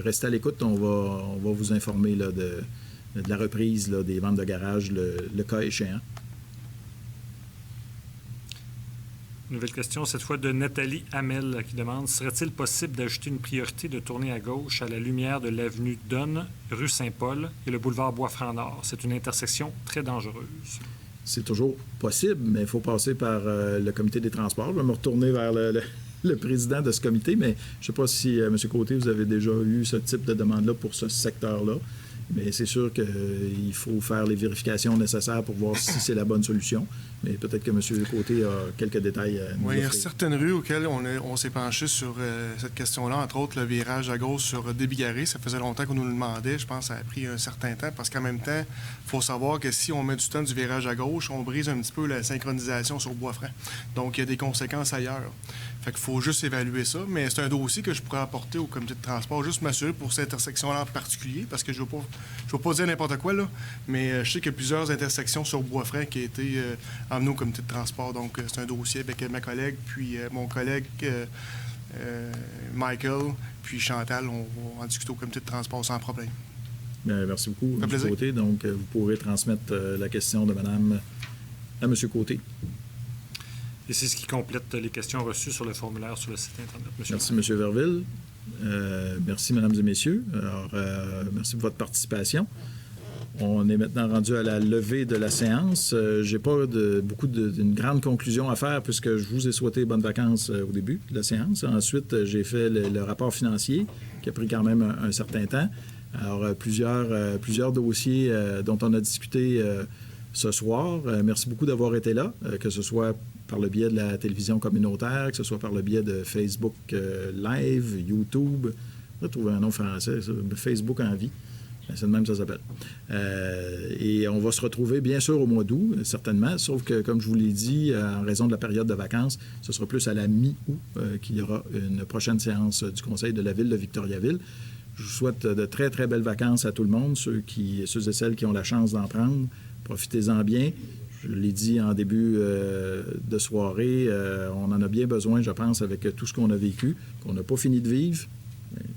restez à l'écoute. On va vous informer là, de la reprise là, des ventes de garage, le cas échéant. Nouvelle question, cette fois de Nathalie Hamel, qui demande « Serait-il possible d'ajouter une priorité de tourner à gauche à la lumière de l'avenue Donne, rue Saint-Paul et le boulevard Bois-Franc-Nord? C'est une intersection très dangereuse. » C'est toujours possible, mais il faut passer par le comité des transports. Je vais me retourner vers le président de ce comité, mais je ne sais pas si, M. Côté, vous avez déjà eu ce type de demande-là pour ce secteur-là. Mais c'est sûr qu'il faut faire les vérifications nécessaires pour voir si c'est la bonne solution. Mais peut-être que M. Côté a quelques détails à nous Oui, il y a offrir. certaines rues auxquelles on s'est penché sur cette question-là, entre autres le virage à gauche sur Débigaré. Ça faisait longtemps qu'on nous le demandait. Je pense que ça a pris un certain temps parce qu'en même temps, il faut savoir que si on met du temps du virage à gauche, on brise un petit peu la synchronisation sur Bois-Franc. Donc, il y a des conséquences ailleurs. Fait qu'il faut juste évaluer ça. Mais c'est un dossier que je pourrais apporter au comité de transport, juste m'assurer pour cette intersection-là en particulier, parce que je ne veux pas dire n'importe quoi, là, mais je sais qu'il y a plusieurs intersections sur Bois-Franc qui ont été emmenées au comité de transport. Donc, c'est un dossier avec ma collègue, puis mon collègue Michael, puis Chantal. On va en discuter au comité de transport sans problème. Bien, merci beaucoup, M. Côté. Donc, vous pourrez transmettre la question de Mme à M. Côté. Et c'est ce qui complète les questions reçues sur le formulaire sur le site Internet. Merci, M. Verville. Merci, Mesdames et Messieurs. Alors, merci pour votre participation. On est maintenant rendu à la levée de la séance. Je n'ai pas une grande conclusion à faire puisque je vous ai souhaité bonnes vacances au début de la séance. Ensuite, j'ai fait le rapport financier qui a pris quand même un certain temps. Alors, plusieurs dossiers dont on a discuté ce soir. Merci beaucoup d'avoir été là, que ce soit par le biais de la télévision communautaire, que ce soit par le biais de Facebook Live, YouTube. On va trouver un nom français, ça, Facebook en vie. C'est de même que ça s'appelle. Et on va se retrouver, bien sûr, au mois d'août, certainement, sauf que, comme je vous l'ai dit, en raison de la période de vacances, ce sera plus à la mi-août qu'il y aura une prochaine séance du Conseil de la Ville de Victoriaville. Je vous souhaite de très, très belles vacances à tout le monde, ceux et celles qui ont la chance d'en prendre. Profitez-en bien. Je l'ai dit en début de soirée, on en a bien besoin, je pense, avec tout ce qu'on a vécu, qu'on n'a pas fini de vivre.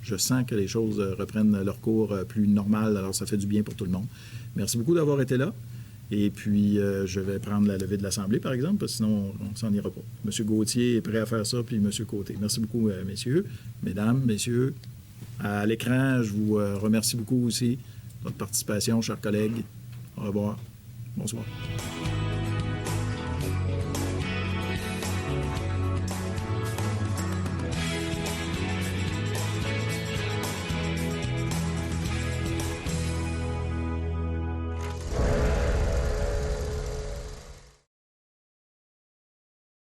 Je sens que les choses reprennent leur cours plus normal, alors ça fait du bien pour tout le monde. Merci beaucoup d'avoir été là. Et puis, je vais prendre la levée de l'Assemblée, par exemple, parce que sinon, on ne s'en ira pas. M. Gauthier est prêt à faire ça, puis M. Côté. Merci beaucoup, messieurs, mesdames, messieurs. À l'écran, je vous remercie beaucoup aussi de votre participation, chers collègues. Au revoir. Bonsoir.